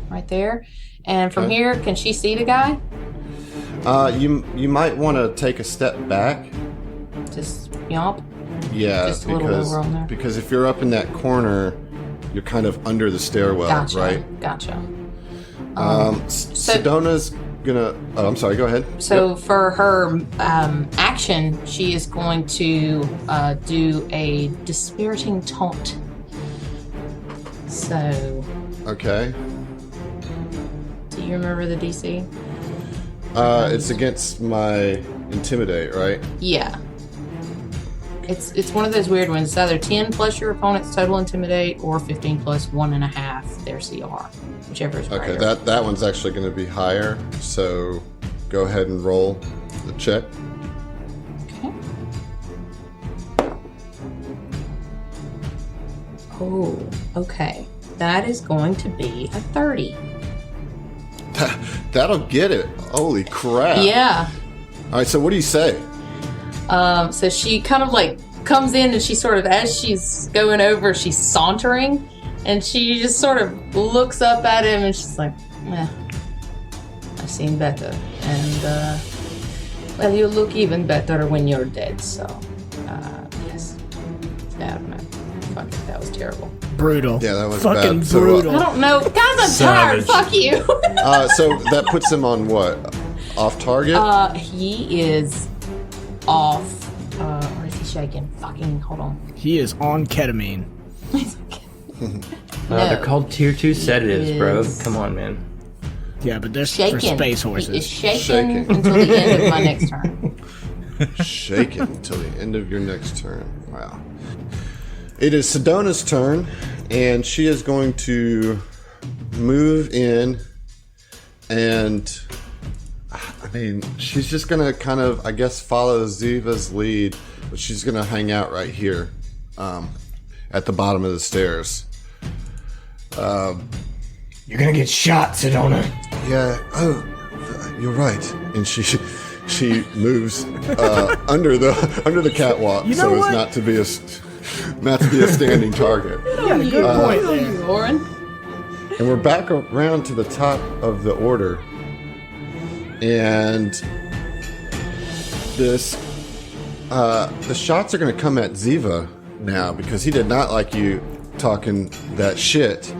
Right there. And from here, can she see the guy? You might want to take a step back. Just yomp. Yeah, Just a little over on there. because if you're up in that corner, you're kind of under the stairwell, Gotcha. right? Gotcha. Sedona's gonna. Oh, I'm sorry. Go ahead. So for her action, she is going to do a dispiriting taunt. So, Okay. do you remember the DC? It's against my intimidate, right? Yeah. It's one of those weird ones. It's either 10 plus your opponent's total intimidate or 15 plus 1.5 their CR, whichever is greater. Okay, that one's actually going to be higher. So go ahead and roll the check. Okay. Oh, okay. That is going to be a 30. That'll get it. Holy crap! Yeah. All right. So what do you say? So she kind of like comes in and she sort of, as she's going over, she's sauntering and she just sort of looks up at him and she's like, I've seen better. And, well, you look even better when you're dead. So, yes. Yeah, I don't know. Fuck, that was terrible. Brutal. Yeah, that was fucking bad. So, brutal. I don't know. Guys, I'm Savage. tired. Fuck you. So that puts him on what? Off target? He is off. Or is he shaking? Fucking, hold on. He is on ketamine. They're called tier 2 sedatives, bro. is- Come on, man. Yeah, but they're for Shaking. space He is horses. shaking until the end of my next turn. Shake it until the end of your next turn. Wow. It is Sedona's turn, and she is going to move in, and I mean, she's just gonna kind of, I guess, follow Ziva's lead, but she's gonna hang out right here, at the bottom of the stairs. You're gonna get shot, Sedona. Yeah. Oh, you're right. And she moves under the catwalk, You know so what? as not to be a standing target. You got a good point there. Lauren? And we're back around to the top of the order, and this the shots are going to come at Ziva now because he did not like you talking that shit.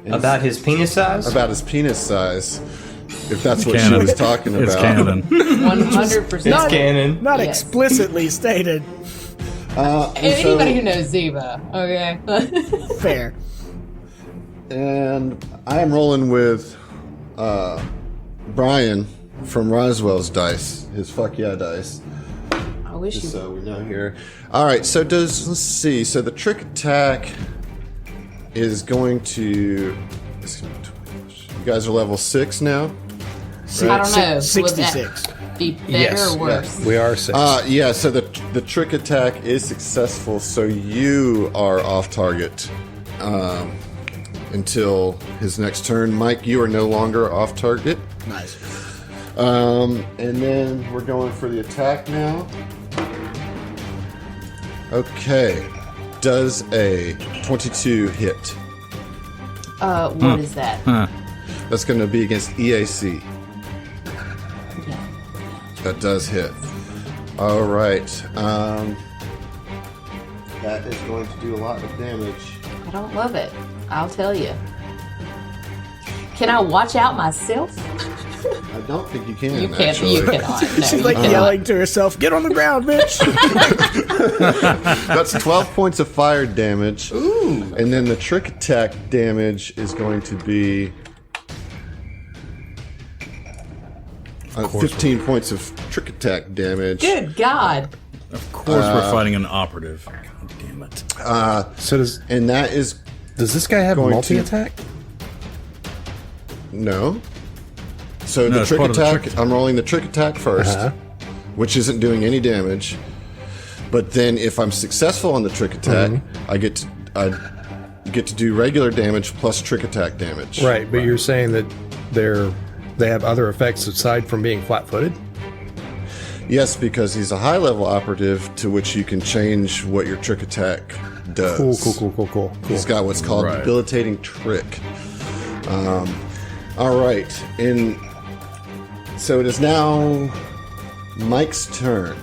And About his penis size? about his penis size, if that's what Canon. she was talking about. It's canon. 100%. It's canon. Not Yes. explicitly stated. Anybody who knows Ziva, okay? Fair. And I am rolling with Brian from Roswell's dice, his fuck yeah dice. I wish Just you. so we know here. All right, so let's see. So the trick attack is going to. You guys are level 6 now. I don't know. Would 66. that be better Yes, or worse? We are 6. Yeah. So the trick attack is successful. So you are off target until his next turn. Mike, you are no longer off target. Nice. And then we're going for the attack now. Okay. Does a 22 hit? What is that? That's going to be against EAC. Yeah. That does hit. All right. That is going to do a lot of damage. I don't love it. I'll tell you. Can I watch out myself? I don't think you can. You can't. Actually. You cannot. No, She's you like cannot. yelling to herself, "Get on the ground, bitch!" That's 12 points of fire damage. Ooh. And then the trick attack damage is going to be 15 points of trick attack damage. Good God. Of course, we're fighting an operative. God damn it. So does And that is this guy have Going to- multi-attack? no. So No, the it's trick part of the attack, trick attack. I'm rolling the trick attack first, which isn't doing any damage. But then if I'm successful on the trick attack, I get to do regular damage plus trick attack damage. Right, but you're saying that they have other effects aside from being flat-footed? Yes, because he's a high-level operative to which you can change what your trick attack does. Cool. He's got what's called Right. debilitating trick. All right, so it is now Mike's turn.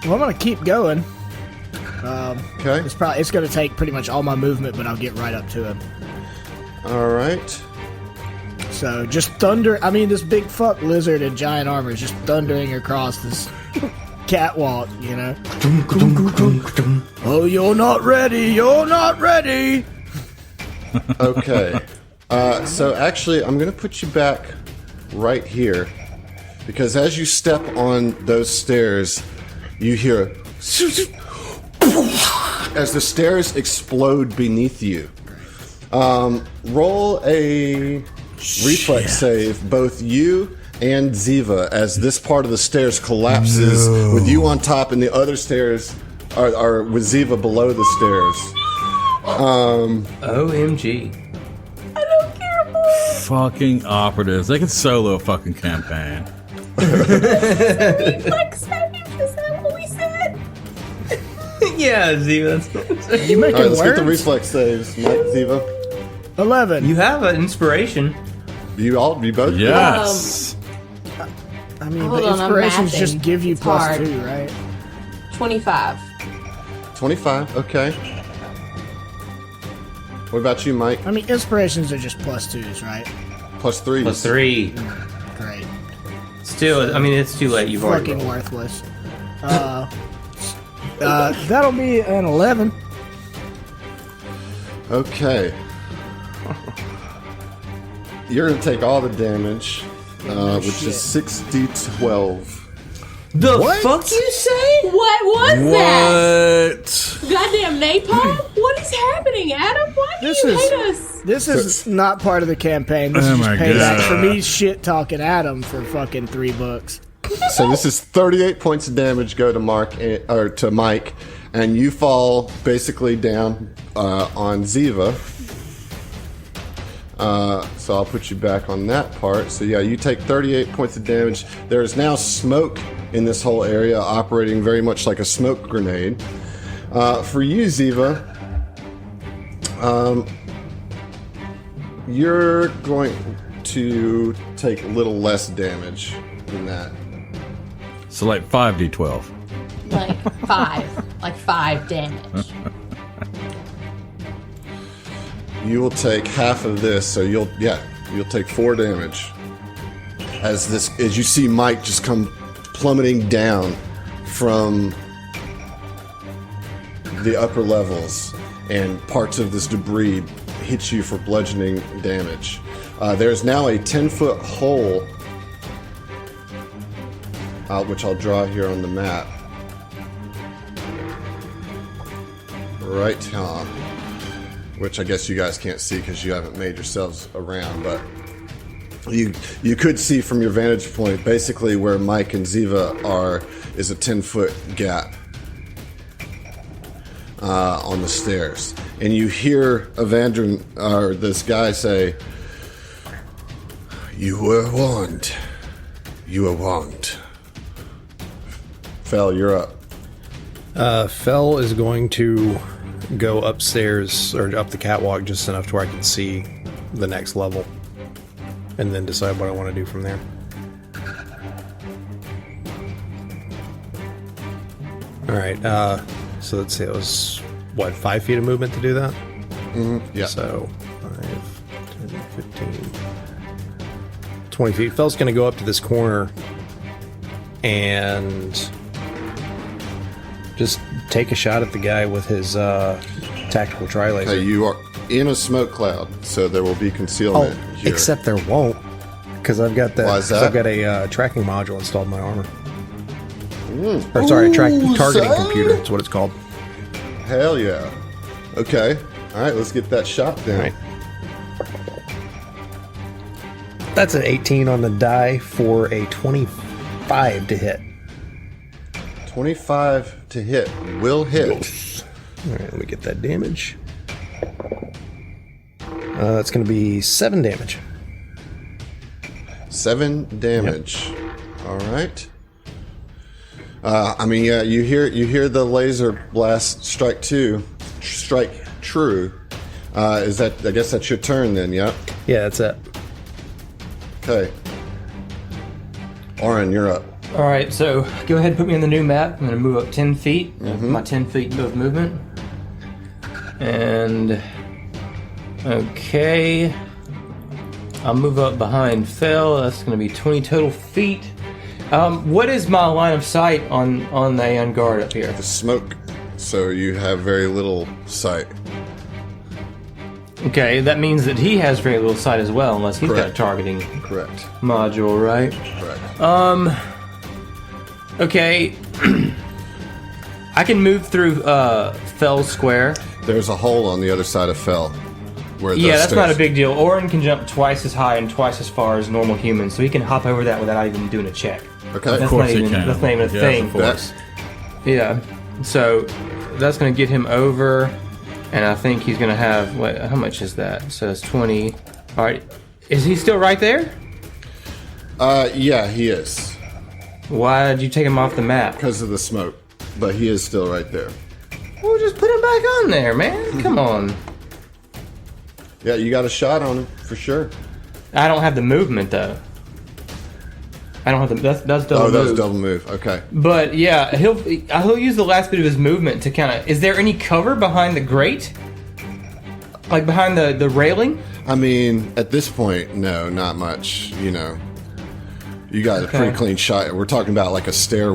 Well, I'm gonna keep going. Okay. It's gonna take pretty much all my movement, but I'll get right up to him. All right. So just thunder. I mean, this big fuck lizard in giant armor is just thundering across this catwalk. You know. Oh, you're not ready. You're not ready. Okay. So actually, I'm going to put you back right here because as you step on those stairs, you hear as the stairs explode beneath you. Roll a reflex save, both you and Ziva, as this part of the stairs collapses with you on top, and the other stairs are with Ziva below the stairs. OMG. Fucking operatives. They can solo a fucking campaign. Yeah, Ziva, that's what I'm saying. You making All right, let's get the words? reflex saves, Mike, Ziva. 11. You have an inspiration. You both. Yes. I mean, Hold the on, I'm inspirations mathing. just give you It's hard. +2, right? 25. 25. Okay. What about you, Mike? I mean, inspirations are just +2s, right? +3. Plus 3. Great. Still, I mean, it's too late. You've already Fucking rolled. worthless. That'll be an 11. Okay. You're gonna take all the damage, which is 6d12. The fuck you say? What was that? What? Goddamn napalm? What is happening, Adam? Why do This you is- hate us? This is not part of the campaign. This Oh is just my payback God. for me shit talking Adam for fucking 3 books. So this is 38 points of damage go to or to Mike, and you fall basically down on Ziva. So I'll put you back on that part. So yeah, you take 38 points of damage. There is now smoke in this whole area, operating very much like a smoke grenade. For you, Ziva, you're going to take a little less damage than that. So like 5d12. Like 5. Like 5 damage. You will take half of this, so you'll take 4 damage. As you see Mike just come plummeting down from the upper levels, and parts of this debris hit you for bludgeoning damage. There's now a 10-foot hole, which I'll draw here on the map. Right, which I guess you guys can't see because you haven't made yourselves around, but you could see from your vantage point basically where Mike and Ziva are is a 10-foot gap on the stairs, and you hear Evandrian or this guy say, "You were warned. You were warned." Fel, you're up. Fel is going to go upstairs or up the catwalk just enough to where I can see the next level, and then decide what I want to do from there. All right. So let's see. It was what 5 feet of movement to do that. Yeah. So 5, 10, 15, 20 feet. Fel's going to go up to this corner and just take a shot at the guy with his tactical tri-laser. Okay, you are in a smoke cloud, so there will be concealment here. Except there won't, because I've got that. Why is 'cause that? I've got a tracking module installed in my armor. Or sorry, targeting son. computer. That's what it's called. Hell yeah. Okay. All right, let's get that shot then. All right. That's an 18 on the die for a 25 to hit. 25 to hit. Will hit. All right, let me get that damage. That's going to be 7 damage. 7 damage. All right. I mean, yeah, you hear the laser blast strike true. Is that? I guess that's your turn then. Yeah. Yeah, that's it. Okay. Oren, you're up. All right, so go ahead and put me on the new map. I'm going to move up 10 feet. My 10 feet of movement. And okay, I'll move up behind Fel. That's going to be 20 total feet. What is my line of sight on the Aeon guard up here? The smoke, so you have very little sight. Okay, that means that he has very little sight as well, unless he's got a Correct. targeting Correct. module, right? Correct. Okay. I can move through Fel Square. There's a hole on the other side of Fel. Where Yeah, those that's not a stairs- big deal. Orin can jump twice as high and twice as far as normal humans, so he can hop over that without even doing a check. Okay. That's Of course not he even, can. That's not even a Yes, thing. of course. Yeah. So that's going to get him over, and I think he's going to have, what, how much is that? So it's 20. All right. Is he still right there? Yeah, he is. Why did you take him off the map? Because of the smoke. But he is still right there. Well, just put him back on there, man. Come on. Yeah, you got a shot on him, for sure. I don't have the movement, though. I don't have the... That's double Oh, that was move. double move. Okay. But yeah, he'll use the last bit of his movement to kind of. Is there any cover behind the grate? Like behind the railing? I mean, at this point, no, not much. You know, you got a pretty clean shot. We're talking about like a stair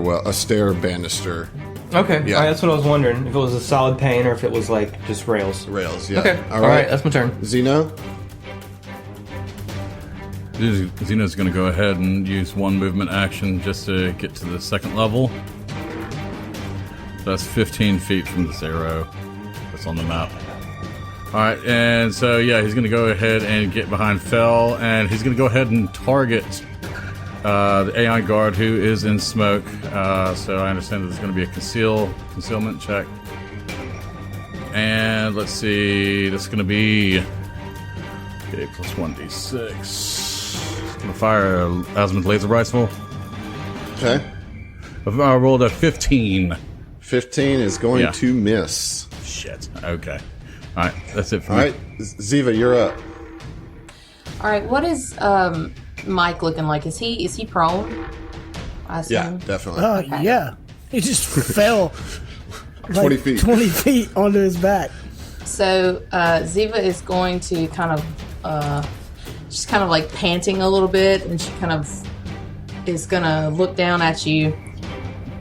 banister. Okay, Yeah. all right, that's what I was wondering. If it was a solid pane or if it was like just rails. Rails, yeah. Okay, All right, right. that's my turn. Zeno? Xeno's going to go ahead and use one movement action just to get to the second level. That's 15 feet from this arrow that's on the map. Alright, and so yeah, he's going to go ahead and get behind Fel, and he's going to go ahead and target the Aeon guard who is in smoke. So I understand that there's going to be a concealment check. And let's see, that's going to be okay, plus 1d6. Gonna fire an azimuth laser rifle. Okay. I rolled a 15. 15 is going Yeah. to miss. Shit. Okay. All right, that's it for All me. right, Ziva, you're up. All right, what is Mike looking like? Is he prone? I Yeah, assume? definitely. Okay. Yeah. He just fell 20 feet. 20 feet onto his back. So Ziva is going to kind of she's kind of like panting a little bit, and she kind of is gonna look down at you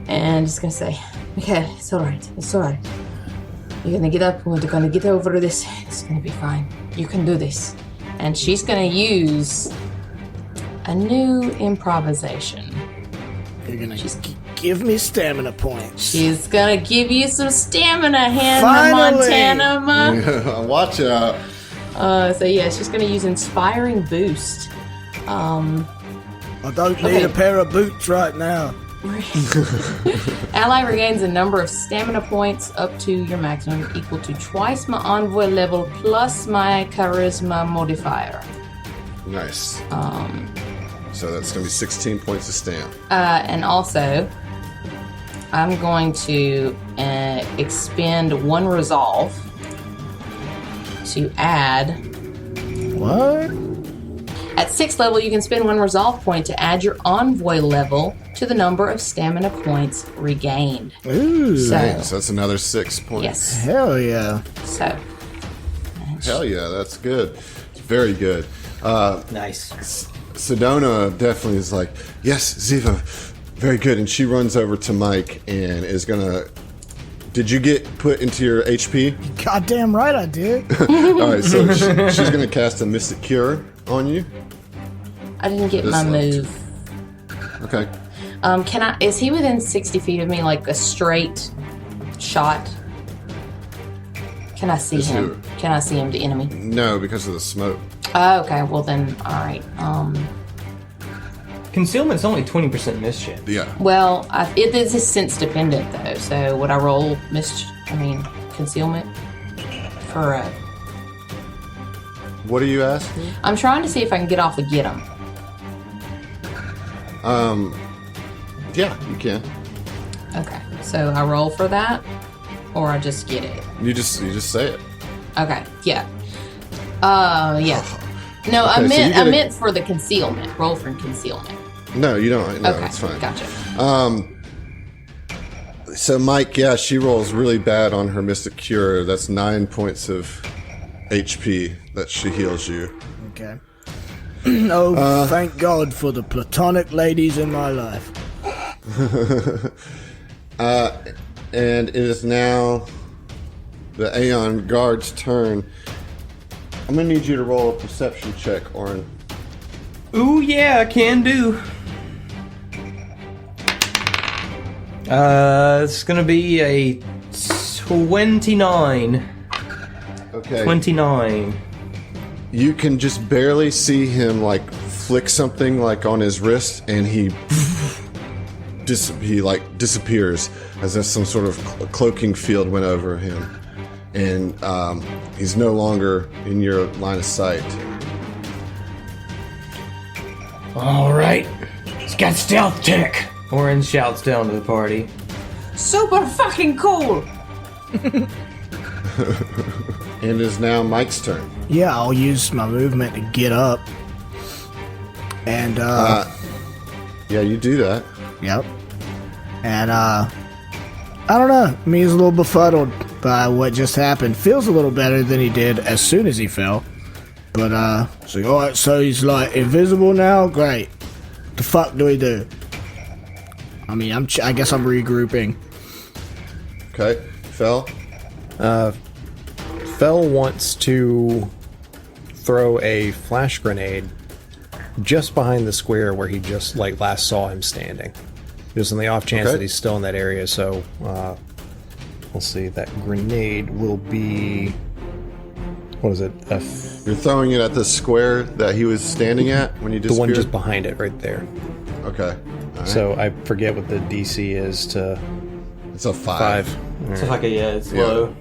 and just gonna say, "Okay, it's all right. It's all right. You're gonna get up. We're gonna get over this. It's gonna be fine. You can do this." And she's gonna use a new improvisation. You're going to give me stamina points. She's gonna give you some stamina, Hannah Finally! Montana. Watch out. So yeah, she's gonna use Inspiring Boost. I don't need Okay. a pair of boots right now. Ally regains a number of stamina points up to your maximum equal to twice my envoy level plus my charisma modifier. Nice. So that's going to be 16 points of stamp. And also, I'm going to expend one resolve to add What? At 6th level, you can spend 1 resolve point to add your envoy level to the number of stamina points regained. Ooh. So, So that's another 6 points. yes. Hell yeah. So, Hell yeah, that's good. It's very good. Nice. Sedona definitely is like, yes, Ziva, very good. And she runs over to Mike and is going to... Did you get put into your HP? Goddamn right I did. All right, so she's going to cast a Mystic Cure on you. I didn't get This my left. move. Okay. Is he within 60 feet of me, like a straight shot? Can I see Is him? who? Can I see him, the enemy? No, because of the smoke. Oh, okay, well then, alright. Concealment's only 20% mischief. Yeah. Well, it is sense dependent though, so would I roll concealment for What are you asking? I'm trying to see if I can get off the get 'em. Yeah, you can. Okay, so I roll for that, or I just get it. You just say it. Okay, yeah. Yeah. No, Okay, so you I get a- meant for the concealment. Roll for concealment. No, you don't. No, Okay, it's fine. gotcha. So Mike, yeah, she rolls really bad on her Mystic Cure. That's 9 points of HP that she heals you. Okay. Thank God for the platonic ladies in my life. And it is now the Aeon Guard's turn. I'm gonna need you to roll a perception check, Orin. Ooh, yeah, can do. It's gonna be a 29. Okay. 29. You can just barely see him like flick something like on his wrist, and he disappears as if some sort of cloaking field went over him, and he's no longer in your line of sight. All right, it's got stealth check. Oren shouts down to the party. Super fucking cool! And it is now Mike's turn. Yeah, I'll use my movement to get up. And, Yeah, you do that. yep. And, I don't know. I mean, he's a little befuddled by what just happened. Feels a little better than he did as soon as he fell. But, it's like, alright, so he's, like, invisible now? Great. The fuck do we do? I mean, I guess I'm regrouping. Okay, Fel. Fel wants to throw a flash grenade just behind the square where he just last saw him standing. Just on the off chance Okay. that he's still in that area. So we'll see. That grenade will be, what is it? You're throwing it at the square that he was standing at when you The disappeared? one just behind it, right there. Okay. All right. So I forget what the DC is to it's a 5. 5. It's like it's Yeah. low.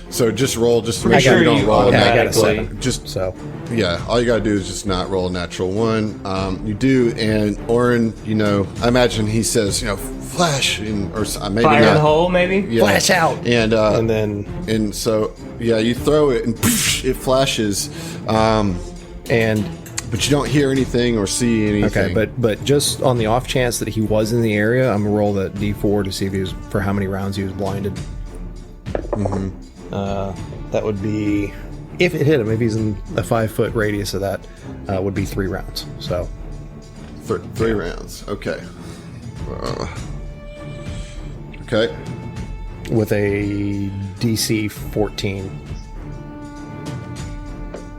So just roll, just to make Pretty sure sure you don't you roll a Yeah, I got a automatically- 7. Just So yeah, all you gotta do is just not roll a natural 1. You do, and Orin, I imagine he says, flash, or maybe Fire not. in the hole, maybe? Yeah. flash out, And then and so yeah, you throw it and it flashes, and but you don't hear anything or see anything. okay, but just on the off chance that he was in the area, I'm gonna roll that D4 to see if he was, for how many rounds he was blinded. That would be, if it hit him, if he's in a 5-foot radius of that, would be 3 rounds. So 3 rounds. Okay. Okay. with a DC 14,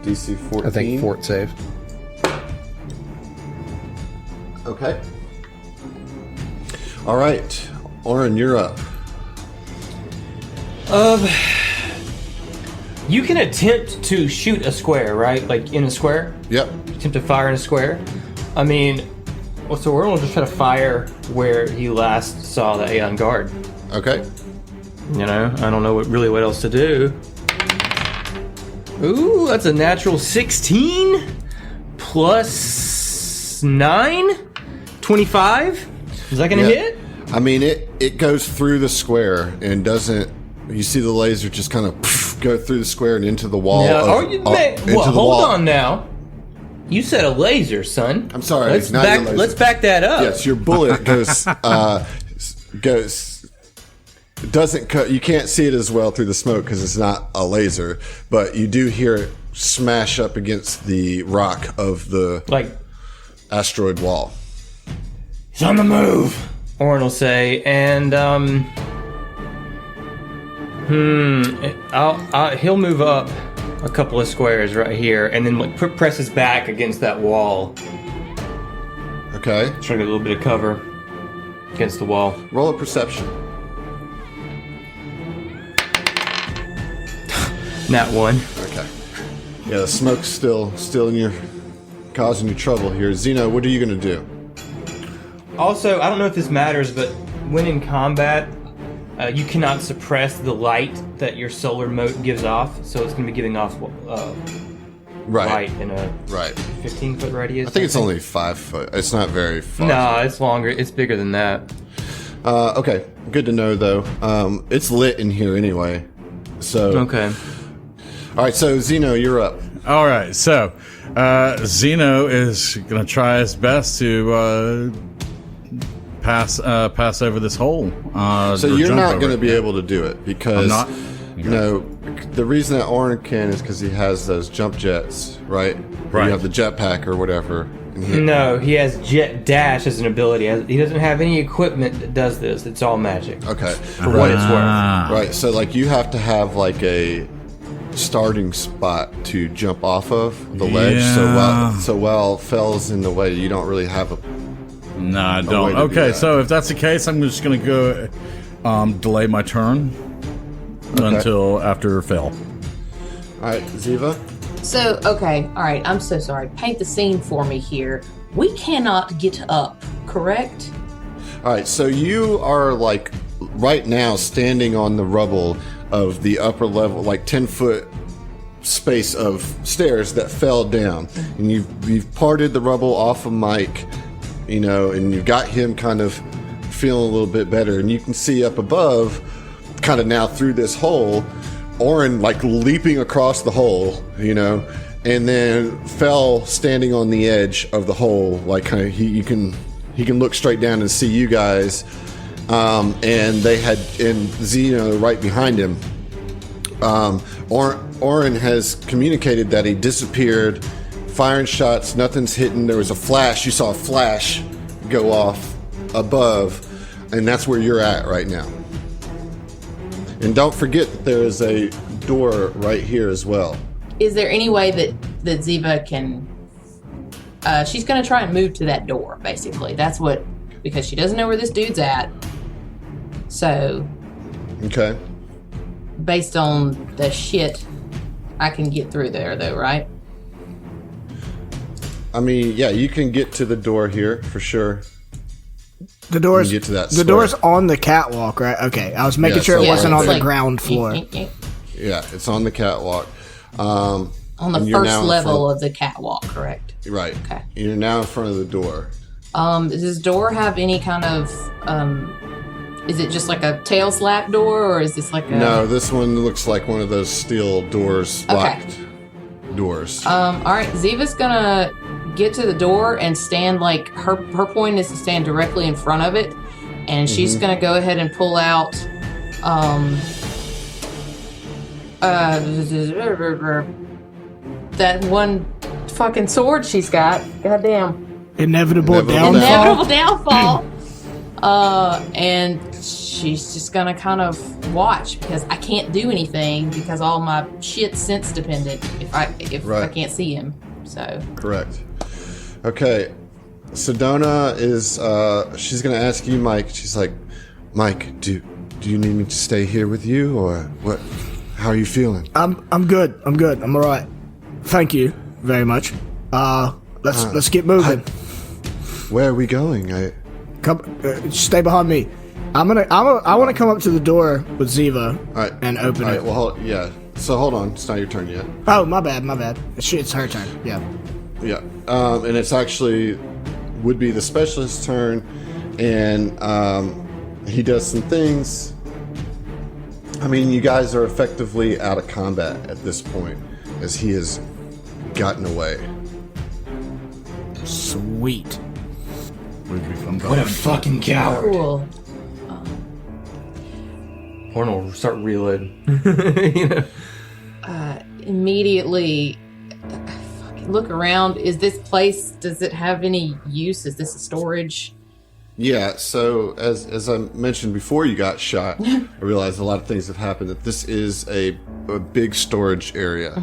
DC 14. I think fort save. Okay. All right, Orin, you're up. You can attempt to shoot a square, right? Like in a square? Yep. Attempt to fire in a square? I mean, so we're going to just try to fire where he last saw the Aeon Guard. Okay. I don't know what else to do. Ooh, that's a natural 16 plus 9? 25? Is that going to Yeah. hit? I mean, it goes through the square and doesn't. You see the laser just kind of go through the square and into the wall. Hold on now. You said a laser, son. I'm sorry. Let's not back, your laser. let's back that up. Yes, your bullet goes doesn't cut. You can't see it as well through the smoke because it's not a laser, but you do hear it smash up against the rock of the asteroid wall. He's on the move, Orin will say, and he'll move up a couple of squares right here, and then presses back against that wall. Okay. Trying to get a little bit of cover against the wall. Roll a perception. Nat 1. Okay. Yeah, the smoke's still in your causing you trouble here. Zeno, what are you gonna do? Also, I don't know if this matters, but when in combat, you cannot suppress the light that your solar mote gives off, so it's going to be giving off light in a 15-foot radius. I think it's only 5 foot. It's not very far. No, it's longer. It's bigger than that. Okay, good to know though. It's lit in here anyway. So okay. All right, so Zeno, you're up. All right, so Zeno is going to try his best to pass over this hole. So you're not going to be able to do it because the reason that Orin can is because he has those jump jets, right? Right. You have the jetpack or whatever. No, he has jet dash as an ability. He doesn't have any equipment that does this. It's all magic. Okay. For what it's worth. Right. So like you have to have like a starting spot to jump off of the ledge. So while Fell's in the way, you don't really have a. No, I don't. Okay, so if that's the case, I'm just going to go delay my turn until after Fell. All right, Ziva? So, okay, all right, I'm so sorry. Paint the scene for me here. We cannot get up, correct? All right, so you are like right now standing on the rubble of the upper level, like 10-foot space of stairs that fell down. And you've parted the rubble off of Mike. And you've got him kind of feeling a little bit better. And you can see up above, kind of now through this hole, Orin like leaping across the hole, and then Fell standing on the edge of the hole, like kind of he can look straight down and see you guys. And Zeno right behind him. Orin has communicated that he disappeared. Firing shots, nothing's hitting. There was a flash. You saw a flash go off above, and that's where you're at right now. And don't forget that there is a door right here as well. Is there any way that Ziva can... she's going to try and move to that door, basically. That's what... Because she doesn't know where this dude's at. So... Okay. Based on the shit, I can get through there, though, right? I mean, yeah, you can get to the door here for sure. The door's get to that the door's on the catwalk, right? Okay, I was making sure it wasn't on the ground floor. Yeah, it's on the catwalk. On the first level of the catwalk, correct? Right. Okay. You're now in front of the door. Does this door have any kind of? Is it just like a tail slap door, or is this like a? No, this one looks like one of those steel doors, locked doors. All right, Ziva's gonna get to the door and stand like her point is to stand directly in front of it, and she's gonna go ahead and pull out that one fucking sword she's got. Goddamn. Inevitable downfall. And she's just gonna kind of watch because I can't do anything because all my shit's sense dependent if I can't see him. So correct. Okay, Sedona is she's gonna ask you, Mike. She's like, Mike, do you need me to stay here with you or what? How are you feeling? I'm good. I'm all right. Thank you very much. Let's get moving. Where are we going? Come, stay behind me. I want to come up to the door with Ziva and open it. Well, So hold on. It's not your turn yet. Oh, my bad. It's her turn. Yeah. Yeah. And it's actually would be the specialist's turn, and he does some things. I mean, you guys are effectively out of combat at this point, as he has gotten away. Sweet. Would be fun. What a fucking coward. Cool. Horn will start reeling. You know? Immediately look around. Is this place, does it have any use? Is this a storage? Yeah, so as I mentioned before you got shot, I realized a lot of things have happened, that this is a big storage area.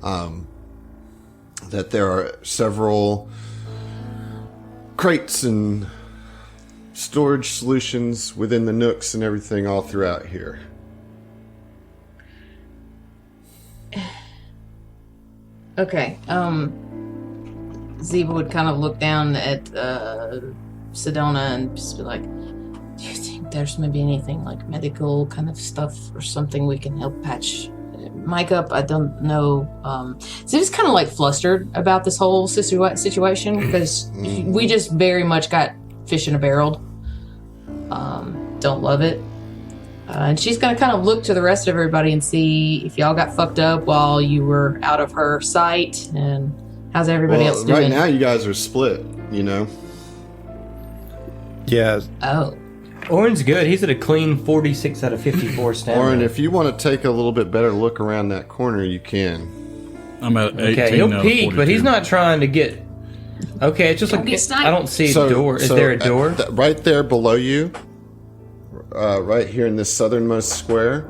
That there are several crates and storage solutions within the nooks and everything all throughout here. Okay. Ziva would kind of look down at Sedona and just be like, do you think there's maybe anything like medical kind of stuff or something we can help patch Mike up? I don't know. Ziva's kind of like flustered about this whole situation because we just very much got fish in a barrel. Don't love it. And she's going to kind of look to the rest of everybody and see if y'all got fucked up while you were out of her sight, and how's everybody else doing? Right now you guys are split, you know? Yeah. Oh. Orin's good. He's at a clean 46 out of 54 stamina. Orin, if you want to take a little bit better look around that corner, you can. I'm at 18. Okay, he'll out of peek, but 42. he's not trying to get... Okay, it's just like... I don't see a door. Is there a door? Right there below you, right here in this southernmost square,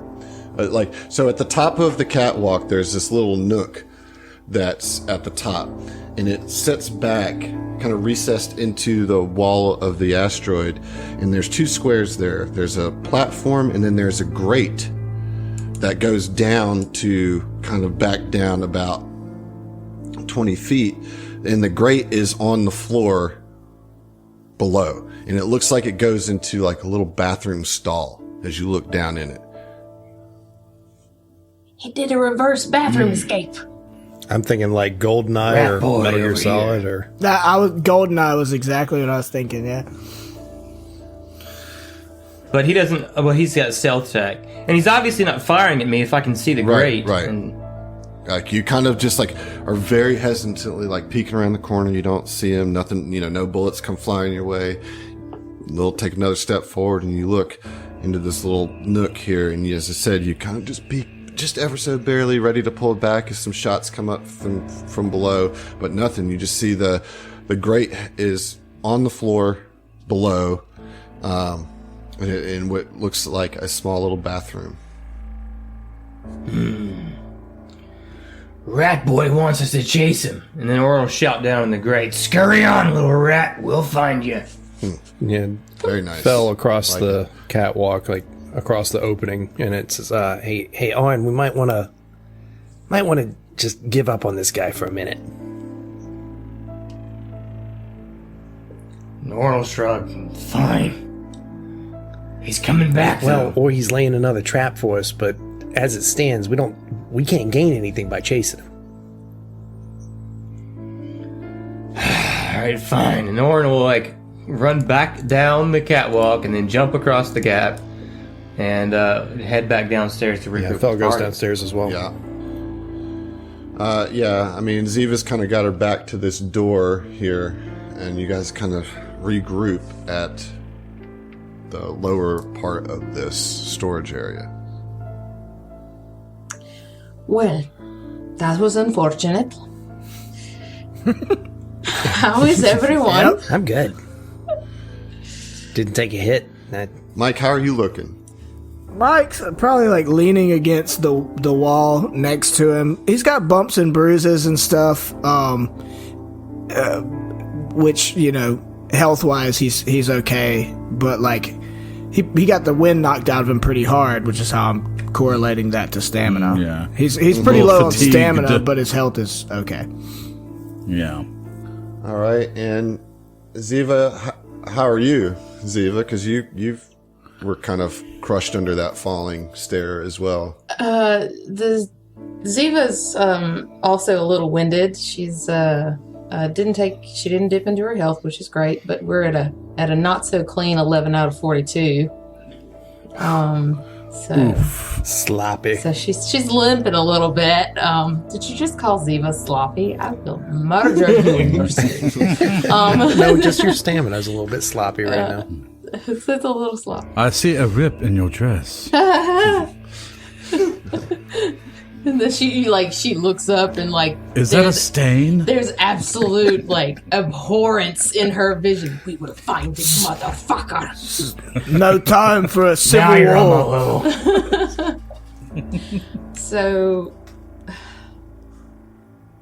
so at the top of the catwalk, there's this little nook that's at the top, and it sets back, kind of recessed into the wall of the asteroid, and there's two squares there. There's a platform, and then there's a grate that goes down to kind of back down about 20 feet, and the grate is on the floor below, and it looks like it goes into like a little bathroom stall as you look down in it. He did a reverse bathroom escape. I'm thinking like GoldenEye Rat or boy Metal Gear over Solid here. or... GoldenEye was exactly what I was thinking, yeah. But he doesn't... Well, he's got stealth tech. And he's obviously not firing at me if I can see the grate. Right. And Like you kind of just like are very hesitantly like peeking around the corner. You don't see him. Nothing. No bullets come flying your way. They'll take another step forward, and you look into this little nook here. And as I said, you kind of just peek just ever so barely, ready to pull back as some shots come up from below, but nothing. You just see the grate is on the floor below, in what looks like a small little bathroom. Rat boy wants us to chase him. And then Orin will shout down in the grate, "Scurry on, little rat. We'll find you." Yeah, Very nice. fell across Like the catwalk, like across the opening, and it says, "Hey, Owen, we might want to just give up on this guy for a minute." And Orin will shrug. Fine. He's coming back, Well, though. or he's laying another trap for us, but as it stands, we can't gain anything by chasing him. Alright, fine. And Orin will, run back down the catwalk and then jump across the gap and head back downstairs to regroup. Yeah, Fel goes Party. downstairs as well. Yeah. I mean, Ziva's kind of got her back to this door here, and you guys kind of regroup at the lower part of this storage area. Well, that was unfortunate. How is everyone? I'm good. Didn't take a hit. Mike, how are you looking? Mike's probably leaning against the wall next to him. He's got bumps and bruises and stuff, which health wise he's okay, but he got the wind knocked out of him pretty hard, which is how I'm correlating that to stamina. Yeah, he's pretty low on fatigued. stamina, but his health is okay. Yeah. All right, and Ziva, how are you, Ziva? Because you were kind of crushed under that falling stair as well. The Ziva's also a little winded. She's didn't dip into her health, which is great, but we're at a not so clean 11 out of 42. So, Sloppy. so she's limping a little bit. Did you just call Ziva sloppy? I will murder you in your sleep. No, just your stamina's a little bit sloppy right now. It's a little sloppy. I see a rip in your dress. And then she looks up and Is that a stain? there's absolute abhorrence in her vision. We will find this motherfucker. No time for a civil war. So,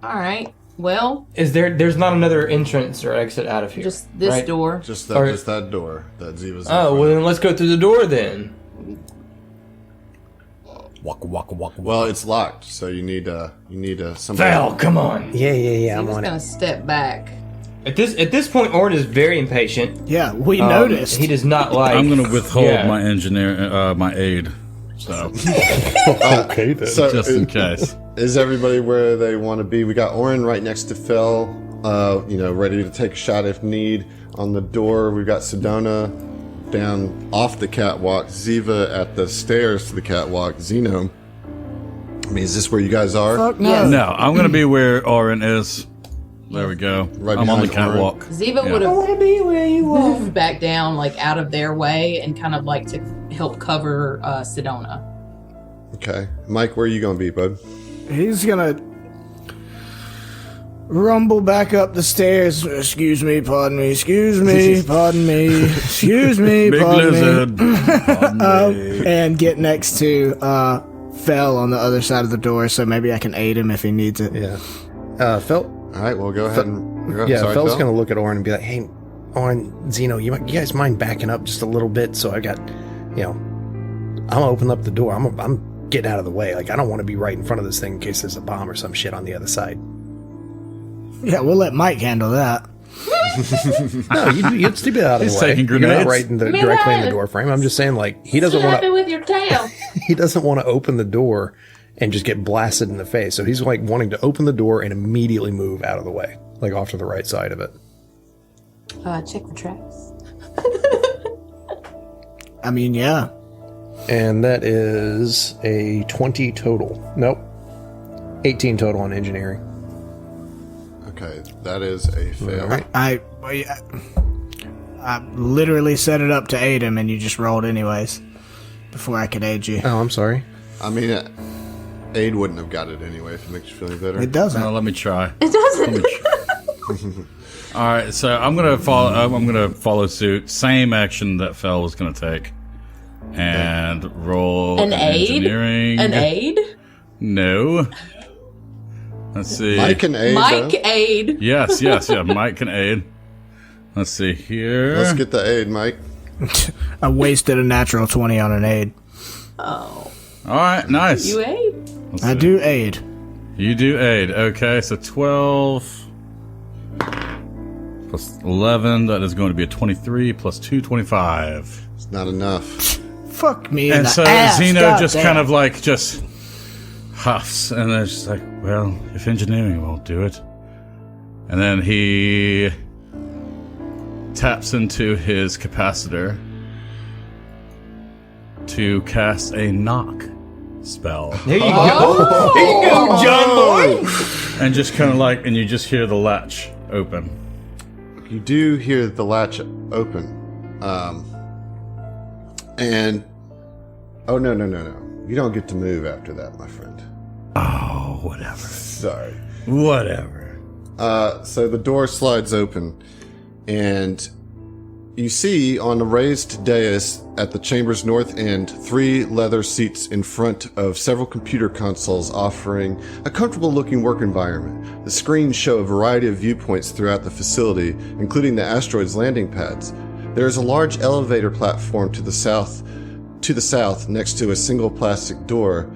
all right. Well, There's not another entrance or exit out of here. just this right? door. Just Or- that door that Ziva's in Oh, front well of. then let's go through the door then. Waka waka waka. Well, it's locked, so you need somebody. Val, come on. Yeah, I'm He was on gonna it. step back. At this point, Orin is very impatient. Yeah, we noticed. He does not like. I'm going to withhold Yeah. my engineer, my aid. So, Okay, then. So just in case. Is everybody where they want to be? We got Orin right next to Fel, ready to take a shot if need. On the door, we've got Sedona down off the catwalk, Ziva at the stairs to the catwalk, Zeno. I mean, is this where you guys are? Fuck no. Yes. No, I'm going to be where Orin is. There we go. Right I'm on the behind Orin. catwalk. Ziva Yeah. would have to be where you are. moved back down, out of their way, and kind of to help cover Sedona. Okay. Mike, where are you going to be, bud? He's gonna rumble back up the stairs. Excuse me, pardon me, excuse me, pardon me, excuse me, Big pardon lizard. me. And get next to Fel on the other side of the door, so maybe I can aid him if he needs it. Yeah. Fel, All right, well, go ahead and... Fel's Fel? going to look at Orin and be like, hey, Orin, Zeno, you guys mind backing up just a little bit? So I got, I'm going to open up the door. I'm getting out of the way. I don't want to be right in front of this thing in case there's a bomb or some shit on the other side. Yeah, we'll let Mike handle that. No, you'd still be out of He's the way. taking You're not grenades. right directly in the door frame. I'm just saying, he doesn't want to. with your tail. He doesn't want to open the door and just get blasted in the face. So he's wanting to open the door and immediately move out of the way, off to the right side of it. Check the traps. I mean, yeah. And that is a 20 total. Nope. 18 total on engineering. Okay, that is a fail. All right. I literally set it up to aid him, and you just rolled anyways before I could aid you. Oh, I'm sorry. I mean, Aid wouldn't have got it anyway, if it makes you feel any better. It doesn't. Let me try. It doesn't. All right, so I'm gonna follow suit. Same action that Fel was gonna take, and roll An aid? engineering. An aid? No. Let's see. Mike and Aid. Mike aid. Yes. Mike can aid. Let's see here. Let's get the Aid, Mike. I wasted a natural 20 on an aid. Oh. All right, nice. You aid? Let's I see. do aid. You do aid. Okay, so 12 plus 11. That is going to be a 23 plus 2, 25. It's not enough. Fuck me in And the so ass. Zeno God just damn. kind of just huffs, and then it's just like, well, if engineering won't do it. And then he taps into his capacitor to cast a knock spell. There you go. There you go, John boy. And just kind of and you just hear the latch open. You do hear the latch open. And... Oh, no. You don't get to move after that, my friend. Oh, whatever. Sorry. Whatever. So the door slides open, and you see on the raised dais at the chamber's north end 3 leather seats in front of several computer consoles offering a comfortable looking work environment. The screens show a variety of viewpoints throughout the facility, including the asteroid's landing pads. There is a large elevator platform to the south next to a single plastic door.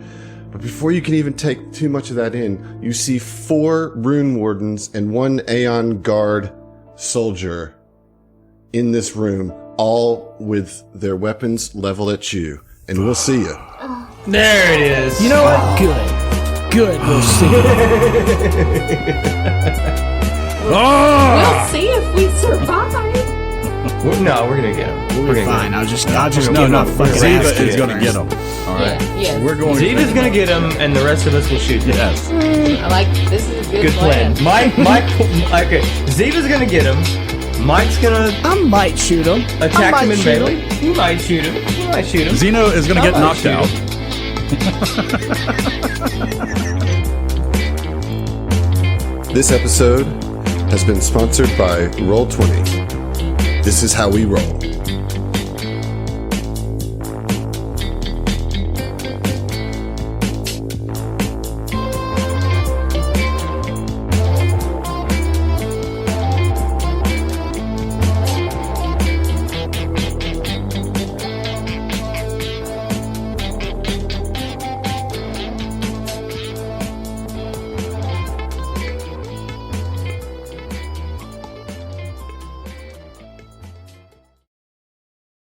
But before you can even take too much of that in, you see 4 rune wardens and 1 Aeon guard soldier in this room, all with their weapons leveled at you. And we'll see you. There it is. You know what? Good. We'll see. Oh! We'll see if we survive. No, we're gonna get him. We'll be fine. I'll just No, give no. my fucking Ziva ass to is it going to first. get him. All right. Yeah. We're going. Ziva's gonna get him, and the rest of us will shoot him. Yes. I like this is a good, Good plan. Mike. Okay. Ziva's gonna get him. Mike's gonna I might shoot him. attack him in melee. He might shoot him. He might shoot him. Zeno is going to get knocked out. This episode has been sponsored by Roll20. This is how we roll.